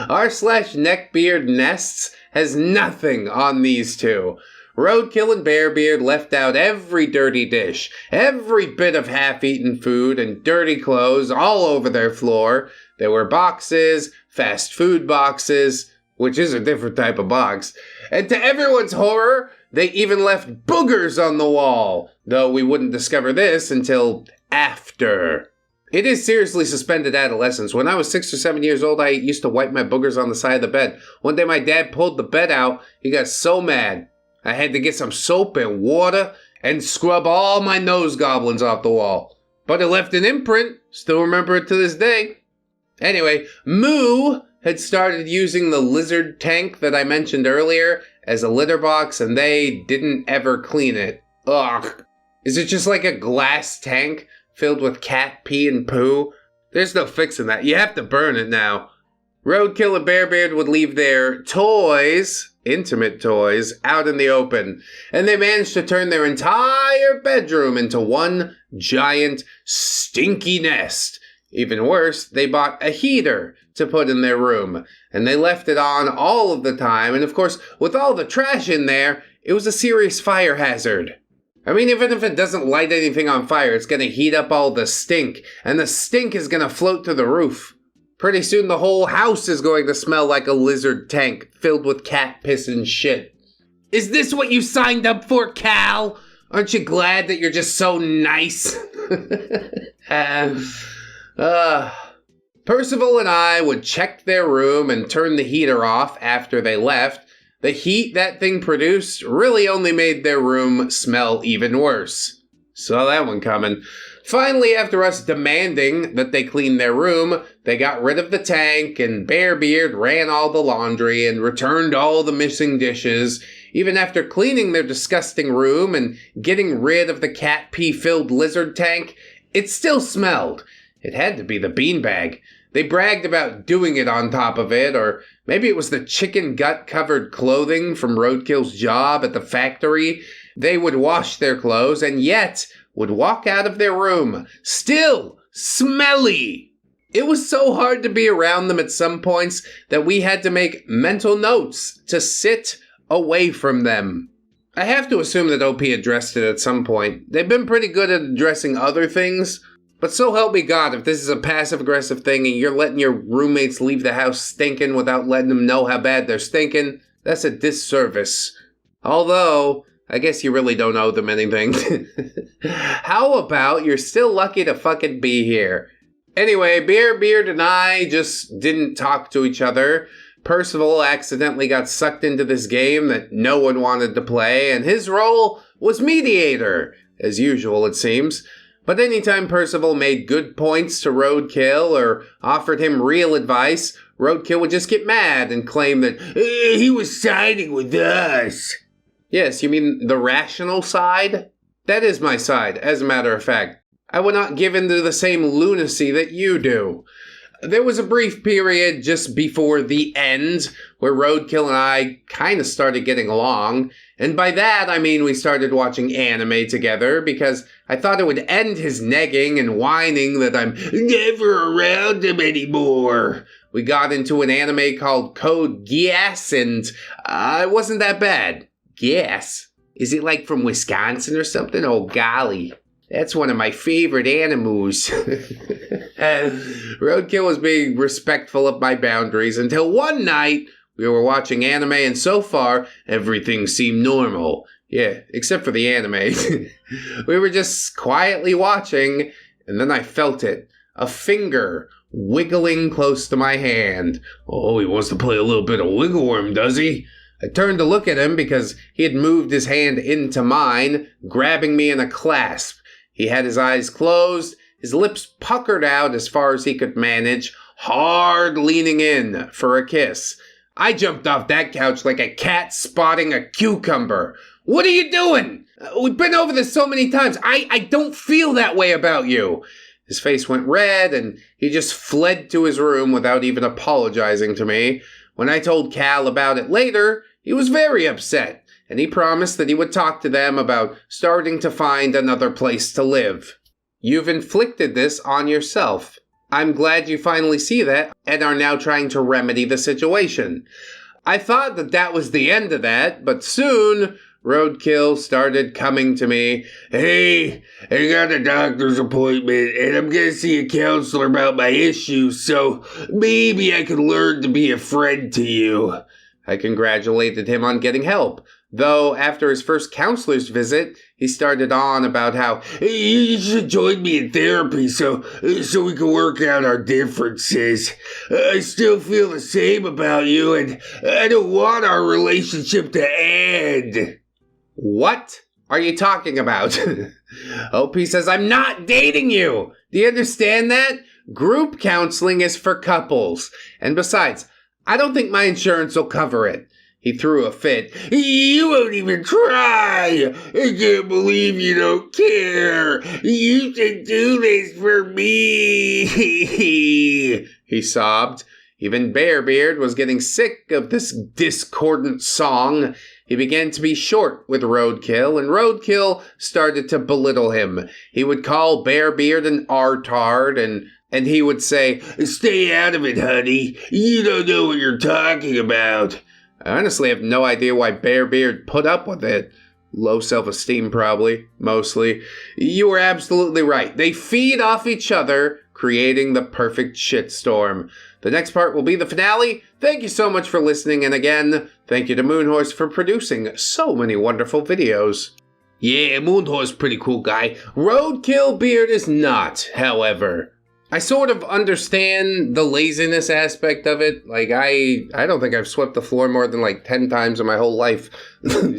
r/Neckbeard Nests has nothing on these two. Roadkill and Bearbeard left out every dirty dish, every bit of half-eaten food, and dirty clothes all over their floor. There were boxes, fast food boxes, which is a different type of box. And to everyone's horror, they even left boogers on the wall, though we wouldn't discover this until after. It is seriously suspended adolescence. When I was 6 or 7 years old, I used to wipe my boogers on the side of the bed. One day my dad pulled the bed out. He got so mad. I had to get some soap and water and scrub all my nose goblins off the wall. But it left an imprint. Still remember it to this day. Anyway, Moo had started using the lizard tank that I mentioned earlier as a litter box, and they didn't ever clean it. Ugh. Is it just like a glass tank filled with cat pee and poo? There's no fixing that. You have to burn it now. Roadkill and Bearbeard would leave their toys, intimate toys, out in the open, and they managed to turn their entire bedroom into one giant stinky nest. Even worse, they bought a heater to put in their room, and they left it on all of the time, and of course, with all the trash in there, it was a serious fire hazard. I mean, even if it doesn't light anything on fire, it's gonna heat up all the stink, and the stink is gonna float to the roof. Pretty soon the whole house is going to smell like a lizard tank filled with cat piss and shit. Is this what you signed up for, Cal? Aren't you glad that you're just so nice? Percival and I would check their room and turn the heater off after they left. The heat that thing produced really only made their room smell even worse. Saw that one coming. Finally, after us demanding that they clean their room, they got rid of the tank, and Bearbeard ran all the laundry and returned all the missing dishes. Even after cleaning their disgusting room and getting rid of the cat pee-filled lizard tank, it still smelled. It had to be the beanbag. They bragged about doing it on top of it, or maybe it was the chicken gut-covered clothing from Roadkill's job at the factory. They would wash their clothes, and yet would walk out of their room, still smelly. It was so hard to be around them at some points that we had to make mental notes to sit away from them. I have to assume that OP addressed it at some point. They've been pretty good at addressing other things, but so help me God, if this is a passive-aggressive thing and you're letting your roommates leave the house stinking without letting them know how bad they're stinking, that's a disservice. Although, I guess you really don't owe them anything. How about you're still lucky to fucking be here? Anyway, Bearbeard and I just didn't talk to each other. Percival accidentally got sucked into this game that no one wanted to play, and his role was mediator, as usual it seems. But anytime Percival made good points to Roadkill or offered him real advice, Roadkill would just get mad and claim that he was siding with us. Yes, you mean the rational side? That is my side, as a matter of fact. I would not give in to the same lunacy that you do. There was a brief period just before the end where Roadkill and I kind of started getting along. And by that, I mean we started watching anime together because I thought it would end his negging and whining that I'm never around him anymore. We got into an anime called Code Geass, and it wasn't that bad. Geass? Is it like from Wisconsin or something? Oh, golly. That's one of my favorite animals. Roadkill was being respectful of my boundaries until one night we were watching anime, and so far, everything seemed normal. Yeah, except for the anime. We were just quietly watching, and then I felt it. A finger wiggling close to my hand. Oh, he wants to play a little bit of wiggle worm, does he? I turned to look at him because he had moved his hand into mine, grabbing me in a clasp. He had his eyes closed, his lips puckered out as far as he could manage, hard leaning in for a kiss. I jumped off that couch like a cat spotting a cucumber. What are you doing? We've been over this so many times. I don't feel that way about you. His face went red, and he just fled to his room without even apologizing to me. When I told Cal about it later, he was very upset, and he promised that he would talk to them about starting to find another place to live. You've inflicted this on yourself. I'm glad you finally see that and are now trying to remedy the situation. I thought that that was the end of that, but soon Roadkill started coming to me. Hey, I got a doctor's appointment and I'm going to see a counselor about my issues, so maybe I could learn to be a friend to you. I congratulated him on getting help, though after his first counselor's visit, he started on about how you should join me in therapy so we can work out our differences. I still feel the same about you, and I don't want our relationship to end. What are you talking about? OP says, I'm not dating you. Do you understand that? Group counseling is for couples. And besides, I don't think my insurance will cover it. He threw a fit. You won't even try. I can't believe you don't care. You should do this for me. He sobbed. Even Bearbeard was getting sick of this discordant song. He began to be short with Roadkill, and Roadkill started to belittle him. He would call Bearbeard an artard, and he would say, "Stay out of it, honey. You don't know what you're talking about." I honestly have no idea why Bearbeard put up with it. Low self-esteem, probably, mostly. You were absolutely right. They feed off each other, creating the perfect shitstorm. The next part will be the finale. Thank you so much for listening, and again, thank you to Moonhorse for producing so many wonderful videos. Yeah, Moonhorse pretty cool guy. Roadkillbeard is not, however. I sort of understand the laziness aspect of it. Like, I don't think I've swept the floor more than like 10 times in my whole life.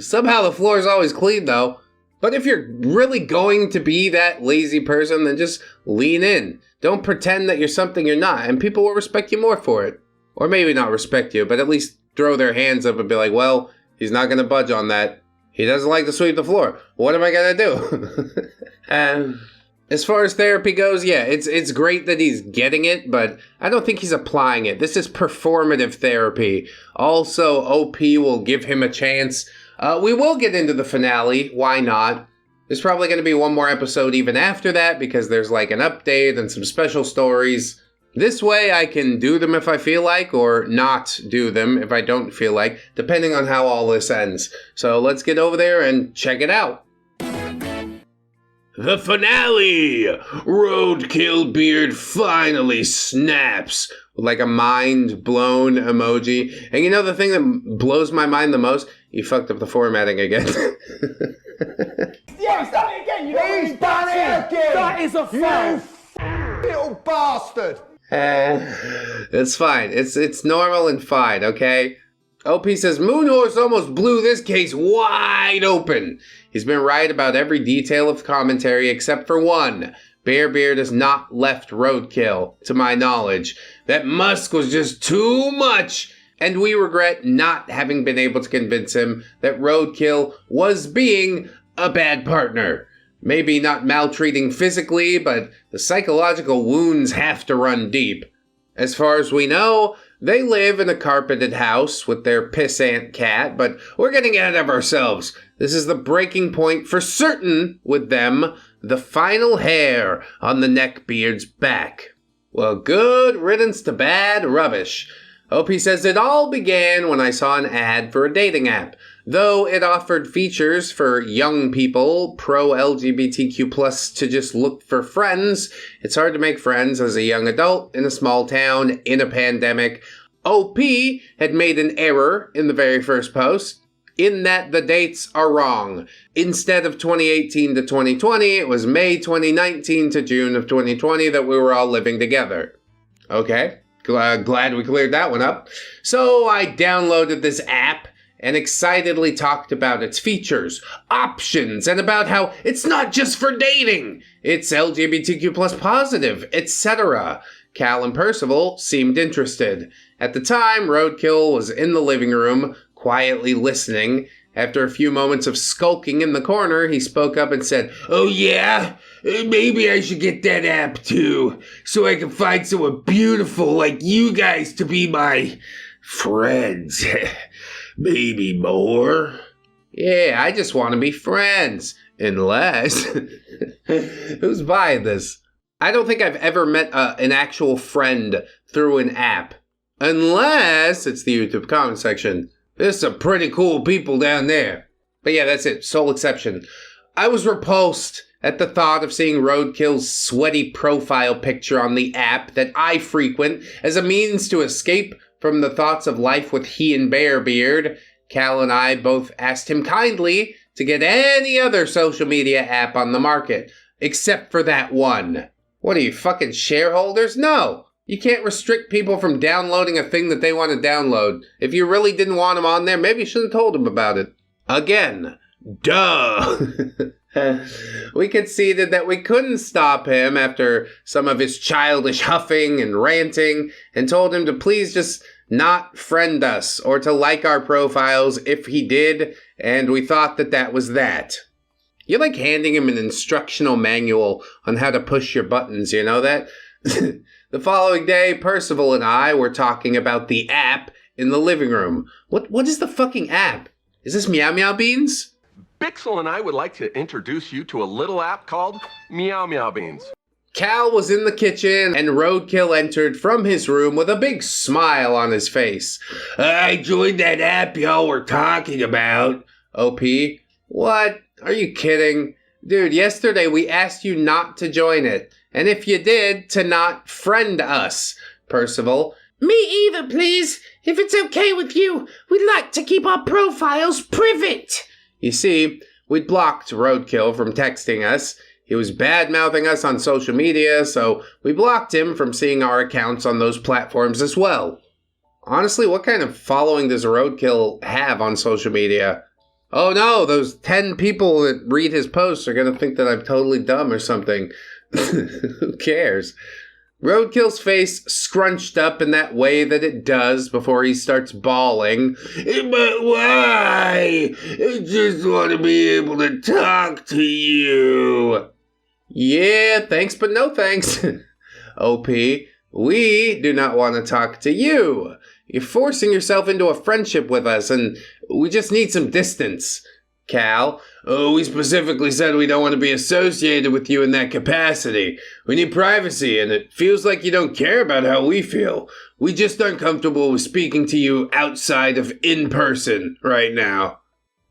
Somehow the floor is always clean, though. But if you're really going to be that lazy person, then just lean in. Don't pretend that you're something you're not, and people will respect you more for it. Or maybe not respect you, but at least throw their hands up and be like, well, he's not going to budge on that. He doesn't like to sweep the floor. What am I going to do? As far as therapy goes, yeah, it's great that he's getting it, but I don't think he's applying it. This is performative therapy. Also, OP will give him a chance. We will get into the finale. Why not? There's probably going to be one more episode even after that because there's like an update and some special stories. This way I can do them if I feel like or not do them if I don't feel like, depending on how all this ends. So let's get over there and check it out. The finale! Roadkillbeard finally snaps with like a mind-blown emoji. And you know the thing that blows my mind the most? You fucked up the formatting again. Yeah, stop it again. You know he's done it again. That is a fact. Little bastard. It's fine. It's normal and fine, okay? OP says, Moonhorse almost blew this case wide open. He's been right about every detail of commentary except for one. Bearbeard has not left Roadkill, to my knowledge. That Musk was just too much, and we regret not having been able to convince him that Roadkill was being a bad partner. Maybe not maltreating physically, but the psychological wounds have to run deep. As far as we know, they live in a carpeted house with their pissant cat, but we're getting ahead of ourselves. This is the breaking point for certain with them, the final hair on the Neckbeard's back. Well, good riddance to bad rubbish. OP says it all began when I saw an ad for a dating app. Though it offered features for young people, pro-LGBTQ+, to just look for friends, it's hard to make friends as a young adult in a small town in a pandemic. OP had made an error in the very first post, in that the dates are wrong. Instead of 2018 to 2020, it was May 2019 to June of 2020 that we were all living together. Okay, glad we cleared that one up. So I downloaded this app and excitedly talked about its features, options, and about how it's not just for dating. It's LGBTQ+ positive, etc. Cal and Percival seemed interested. At the time, Roadkill was in the living room, quietly listening. After a few moments of skulking in the corner, he spoke up and said, "Oh yeah? Maybe I should get that app too, so I can find someone beautiful like you guys to be my friends." Maybe more. Yeah, I just want to be friends. Unless... Who's buying this? I don't think I've ever met an actual friend through an app. Unless it's the YouTube comment section. There's some pretty cool people down there. But yeah, that's it. Sole exception. I was repulsed at the thought of seeing Roadkill's sweaty profile picture on the app that I frequent as a means to escape from the thoughts of life with he and Bearbeard. Cal and I both asked him kindly to get any other social media app on the market, except for that one. What are you, fucking shareholders? No! You can't restrict people from downloading a thing that they want to download. If you really didn't want them on there, maybe you should have told them about it. Again. Duh! We conceded that we couldn't stop him after some of his childish huffing and ranting, and told him to please just not friend us or to like our profiles if he did, and we thought that that was that. You're like handing him an instructional manual on how to push your buttons, you know that? The following day, Percival and I were talking about the app in the living room. What is the fucking app? Is this Meow Meow Beans? Bixel and I would like to introduce you to a little app called Meow Meow Beans. Cal was in the kitchen, and Roadkill entered from his room with a big smile on his face. I joined that app y'all were talking about. OP? What? Are you kidding? Dude, yesterday we asked you not to join it. And if you did, to not friend us. Percival? Me either, please. If it's okay with you, we'd like to keep our profiles private. You see, we'd blocked Roadkill from texting us. He was bad-mouthing us on social media, so we blocked him from seeing our accounts on those platforms as well. Honestly, what kind of following does Roadkill have on social media? Oh no, those 10 people that read his posts are going to think that I'm totally dumb or something. Who cares? Roadkill's face scrunched up in that way that it does before he starts bawling. But why? I just want to be able to talk to you. Yeah, thanks but no thanks. OP, we do not want to talk to you. You're forcing yourself into a friendship with us, and we just need some distance. Cal, we specifically said we don't want to be associated with you in that capacity. We need privacy, and it feels like you don't care about how we feel. We just aren't comfortable with speaking to you outside of in person right now.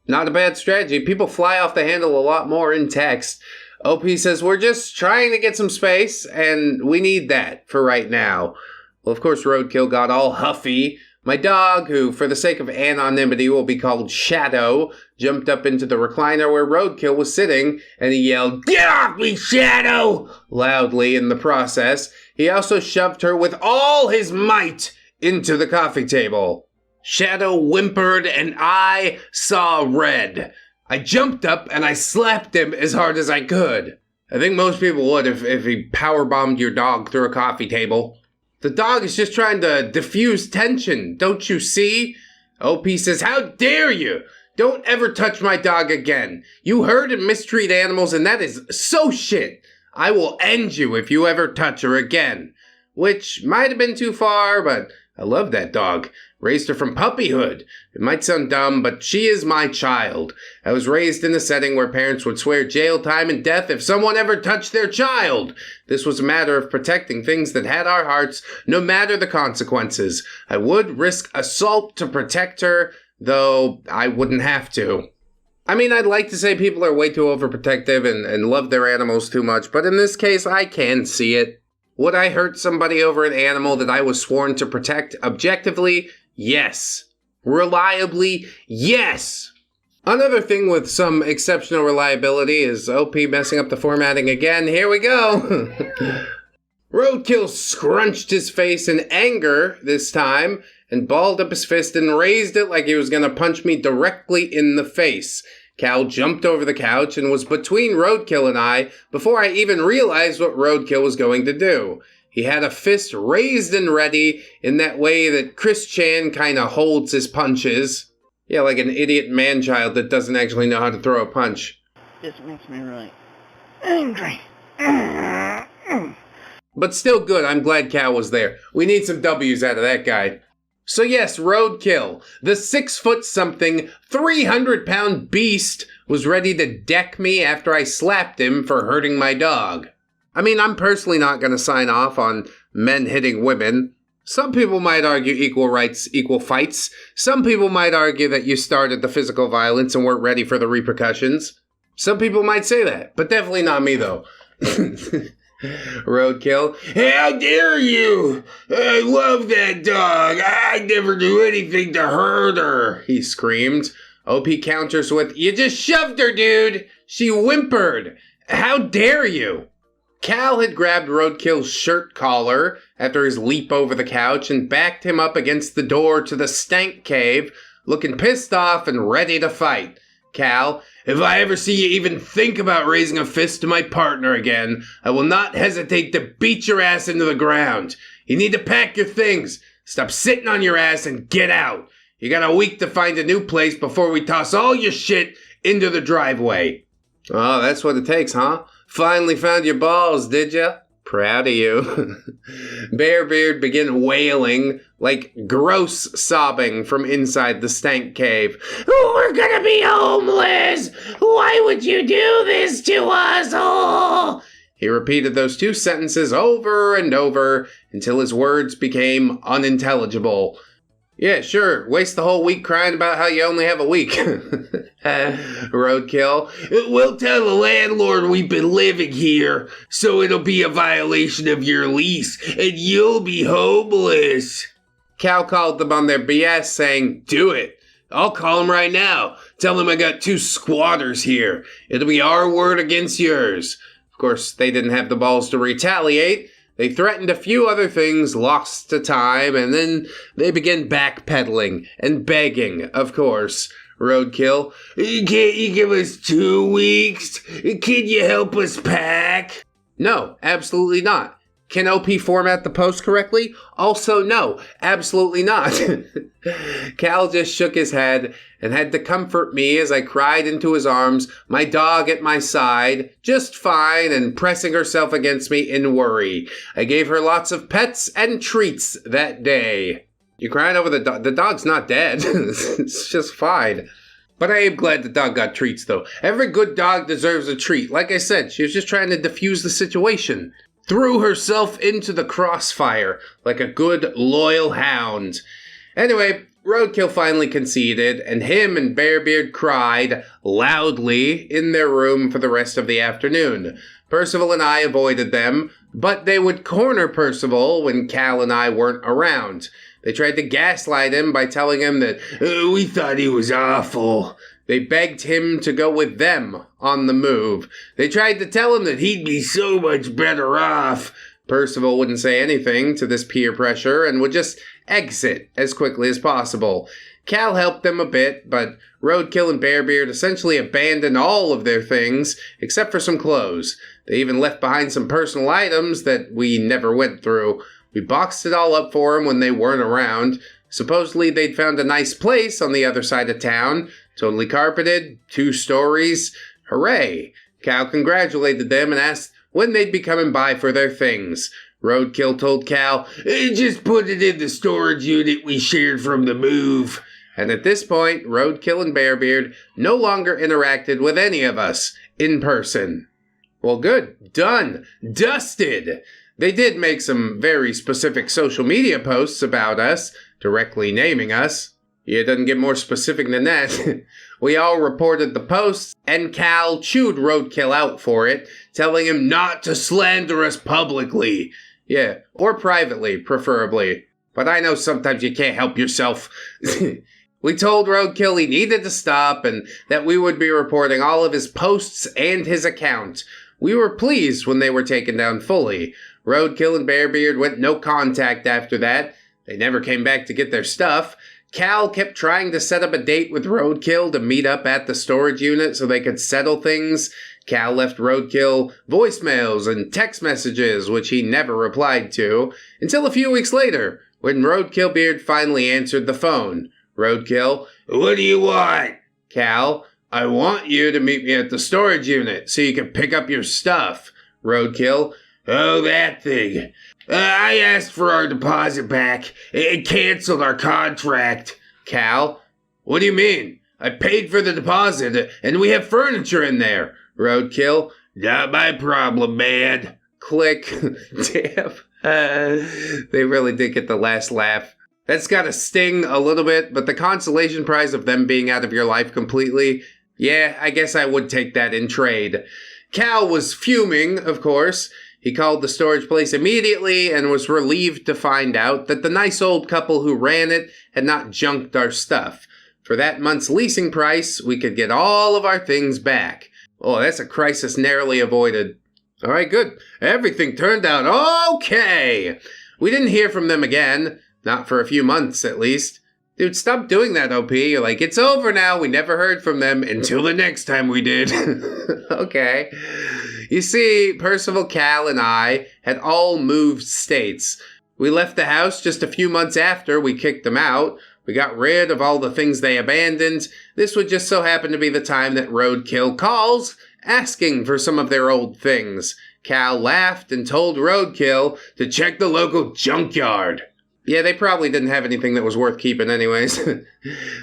Not a bad strategy. People fly off the handle a lot more in text. OP says we're just trying to get some space, and we need that for right now. Well, of course, Roadkill got all huffy. My dog, who for the sake of anonymity will be called Shadow, jumped up into the recliner where Roadkill was sitting, and he yelled, "Get off me, Shadow!" loudly in the process. He also shoved her with all his might into the coffee table. Shadow whimpered, and I saw red. I jumped up and I slapped him as hard as I could. I think most people would if he powerbombed your dog through a coffee table. The dog is just trying to diffuse tension, don't you see? OP says, "How dare you? Don't ever touch my dog again. You hurt and mistreat animals, and that is so shit. I will end you if you ever touch her again." Which might have been too far, but I love that dog. Raised her from puppyhood. It might sound dumb, but she is my child. I was raised in a setting where parents would swear jail time and death if someone ever touched their child. This was a matter of protecting things that had our hearts, no matter the consequences. I would risk assault to protect her, though I wouldn't have to. I mean, I'd like to say people are way too overprotective and love their animals too much, but in this case, I can see it. Would I hurt somebody over an animal that I was sworn to protect objectively? Yes. Reliably? Yes. Another thing with some exceptional reliability is OP messing up the formatting again. Here we go. Roadkill scrunched his face in anger this time and balled up his fist and raised it like he was going to punch me directly in the face. Cal jumped over the couch and was between Roadkill and I before I even realized what Roadkill was going to do. He had a fist raised and ready in that way that Chris Chan kind of holds his punches. Yeah, like an idiot man-child that doesn't actually know how to throw a punch. This makes me really angry. But still good, I'm glad Cal was there. We need some W's out of that guy. So yes, Roadkill, the 6-foot-something, 300-pound beast, was ready to deck me after I slapped him for hurting my dog. I mean, I'm personally not going to sign off on men hitting women. Some people might argue equal rights, equal fights. Some people might argue that you started the physical violence and weren't ready for the repercussions. Some people might say that, but definitely not me, though. Roadkill, how dare you? I love that dog. I never do anything to hurt her, he screamed. OP counters with, you just shoved her, dude. She whimpered. How dare you? Cal had grabbed Roadkill's shirt collar after his leap over the couch and backed him up against the door to the stank cave, looking pissed off and ready to fight. Cal, if I ever see you even think about raising a fist to my partner again, I will not hesitate to beat your ass into the ground. You need to pack your things, stop sitting on your ass, and get out. You got a week to find a new place before we toss all your shit into the driveway. Oh, that's what it takes, huh? Finally found your balls, did ya? Proud of you. Bearbeard began wailing, like gross sobbing from inside the stank cave. We're gonna be homeless! Why would you do this to us? Oh! He repeated those 2 sentences over and over until his words became unintelligible. Yeah, sure. Waste the whole week crying about how you only have a week. Roadkill. We'll tell the landlord we've been living here, so it'll be a violation of your lease, and you'll be homeless. Cal called them on their BS, saying, do it. I'll call him right now. Tell him I got 2 squatters here. It'll be our word against yours. Of course, they didn't have the balls to retaliate. They threatened a few other things, lost to time, and then they began backpedaling and begging, of course. Roadkill, can't you give us 2 weeks? Can you help us pack? No, absolutely not. Can OP format the post correctly? Also no, absolutely not. Cal just shook his head and had to comfort me as I cried into his arms, my dog at my side, just fine and pressing herself against me in worry. I gave her lots of pets and treats that day. You crying over the dog? The dog's not dead. It's just fine. But I am glad the dog got treats, though. Every good dog deserves a treat. Like I said, she was just trying to defuse the situation. Threw herself into the crossfire like a good, loyal hound. Anyway, Roadkill finally conceded, and him and Bearbeard cried loudly in their room for the rest of the afternoon. Percival and I avoided them, but they would corner Percival when Cal and I weren't around. They tried to gaslight him by telling him that we thought he was awful. They begged him to go with them on the move. They tried to tell him that he'd be so much better off. Percival wouldn't say anything to this peer pressure and would just exit as quickly as possible. Cal helped them a bit, but Roadkill and Bearbeard essentially abandoned all of their things except for some clothes. They even left behind some personal items that we never went through. We boxed it all up for them when they weren't around. Supposedly they'd found a nice place on the other side of town, totally carpeted, 2 stories. Hooray! Cal congratulated them and asked when they'd be coming by for their things. Roadkill told Cal, just put it in the storage unit we shared from the move. And at this point, Roadkill and Bearbeard no longer interacted with any of us in person. Well, good. Done. Dusted. They did make some very specific social media posts about us, directly naming us. Yeah, it doesn't get more specific than that. We all reported the posts, and Cal chewed Roadkill out for it, telling him not to slander us publicly. Yeah, or privately, preferably. But I know sometimes you can't help yourself. We told Roadkill he needed to stop, and that we would be reporting all of his posts and his account. We were pleased when they were taken down fully. Roadkill and Bearbeard went no contact after that. They never came back to get their stuff. Cal kept trying to set up a date with Roadkill to meet up at the storage unit so they could settle things. Cal left Roadkill voicemails and text messages, which he never replied to, until a few weeks later, when Roadkillbeard finally answered the phone. Roadkill, what do you want? Cal, I want you to meet me at the storage unit so you can pick up your stuff. Roadkill, oh, that thing. I asked for our deposit back. It canceled our contract. Cal, what do you mean? I paid for the deposit, and we have furniture in there. Roadkill, not my problem, man. Click. Damn. They really did get the last laugh. That's gotta sting a little bit, but the consolation prize of them being out of your life completely, yeah, I guess I would take that in trade. Cal was fuming, of course. He called the storage place immediately and was relieved to find out that the nice old couple who ran it had not junked our stuff. For that month's leasing price, we could get all of our things back. Oh, that's a crisis narrowly avoided. All right, good. Everything turned out okay. We didn't hear from them again. Not for a few months, at least. Dude, stop doing that, OP. You're like, it's over now. We never heard from them until the next time we did. Okay. You see, Percival, Cal, and I had all moved states. We left the house just a few months after we kicked them out. We got rid of all the things they abandoned. This would just so happen to be the time that Roadkill calls, asking for some of their old things. Cal laughed and told Roadkill to check the local junkyard. Yeah, they probably didn't have anything that was worth keeping anyways.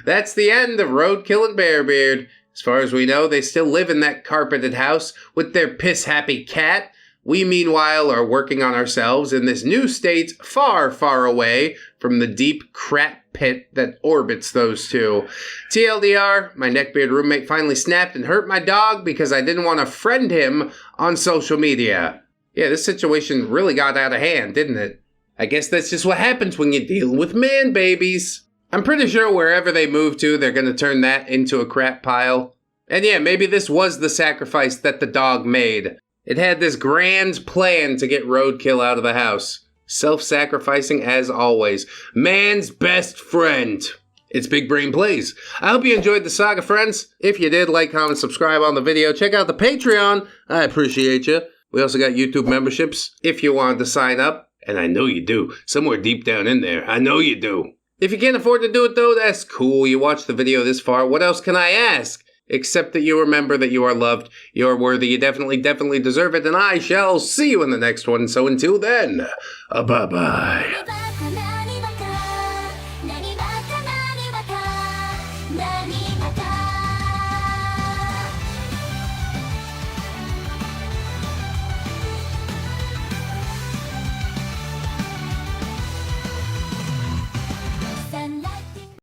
That's the end of Roadkill and Bearbeard. As far as we know, they still live in that carpeted house with their piss-happy cat. We, meanwhile, are working on ourselves in this new state far, far away from the deep crap pit that orbits those two. TLDR, my Neckbeard roommate finally snapped and hurt my dog because I didn't want to friend him on social media. Yeah, this situation really got out of hand, didn't it? I guess that's just what happens when you deal with man babies. I'm pretty sure wherever they move to, they're going to turn that into a crap pile. And yeah, maybe this was the sacrifice that the dog made. It had this grand plan to get Roadkill out of the house. Self-sacrificing as always. Man's best friend. It's Big Brain Plays. I hope you enjoyed the saga, friends. If you did, like, comment, subscribe on the video. Check out the Patreon. I appreciate you. We also got YouTube memberships if you wanted to sign up. And I know you do. Somewhere deep down in there. I know you do. If you can't afford to do it, though, that's cool. You watched the video this far. What else can I ask? Except that you remember that you are loved, you are worthy, you definitely deserve it, and I shall see you in the next one. So until then, bye-bye.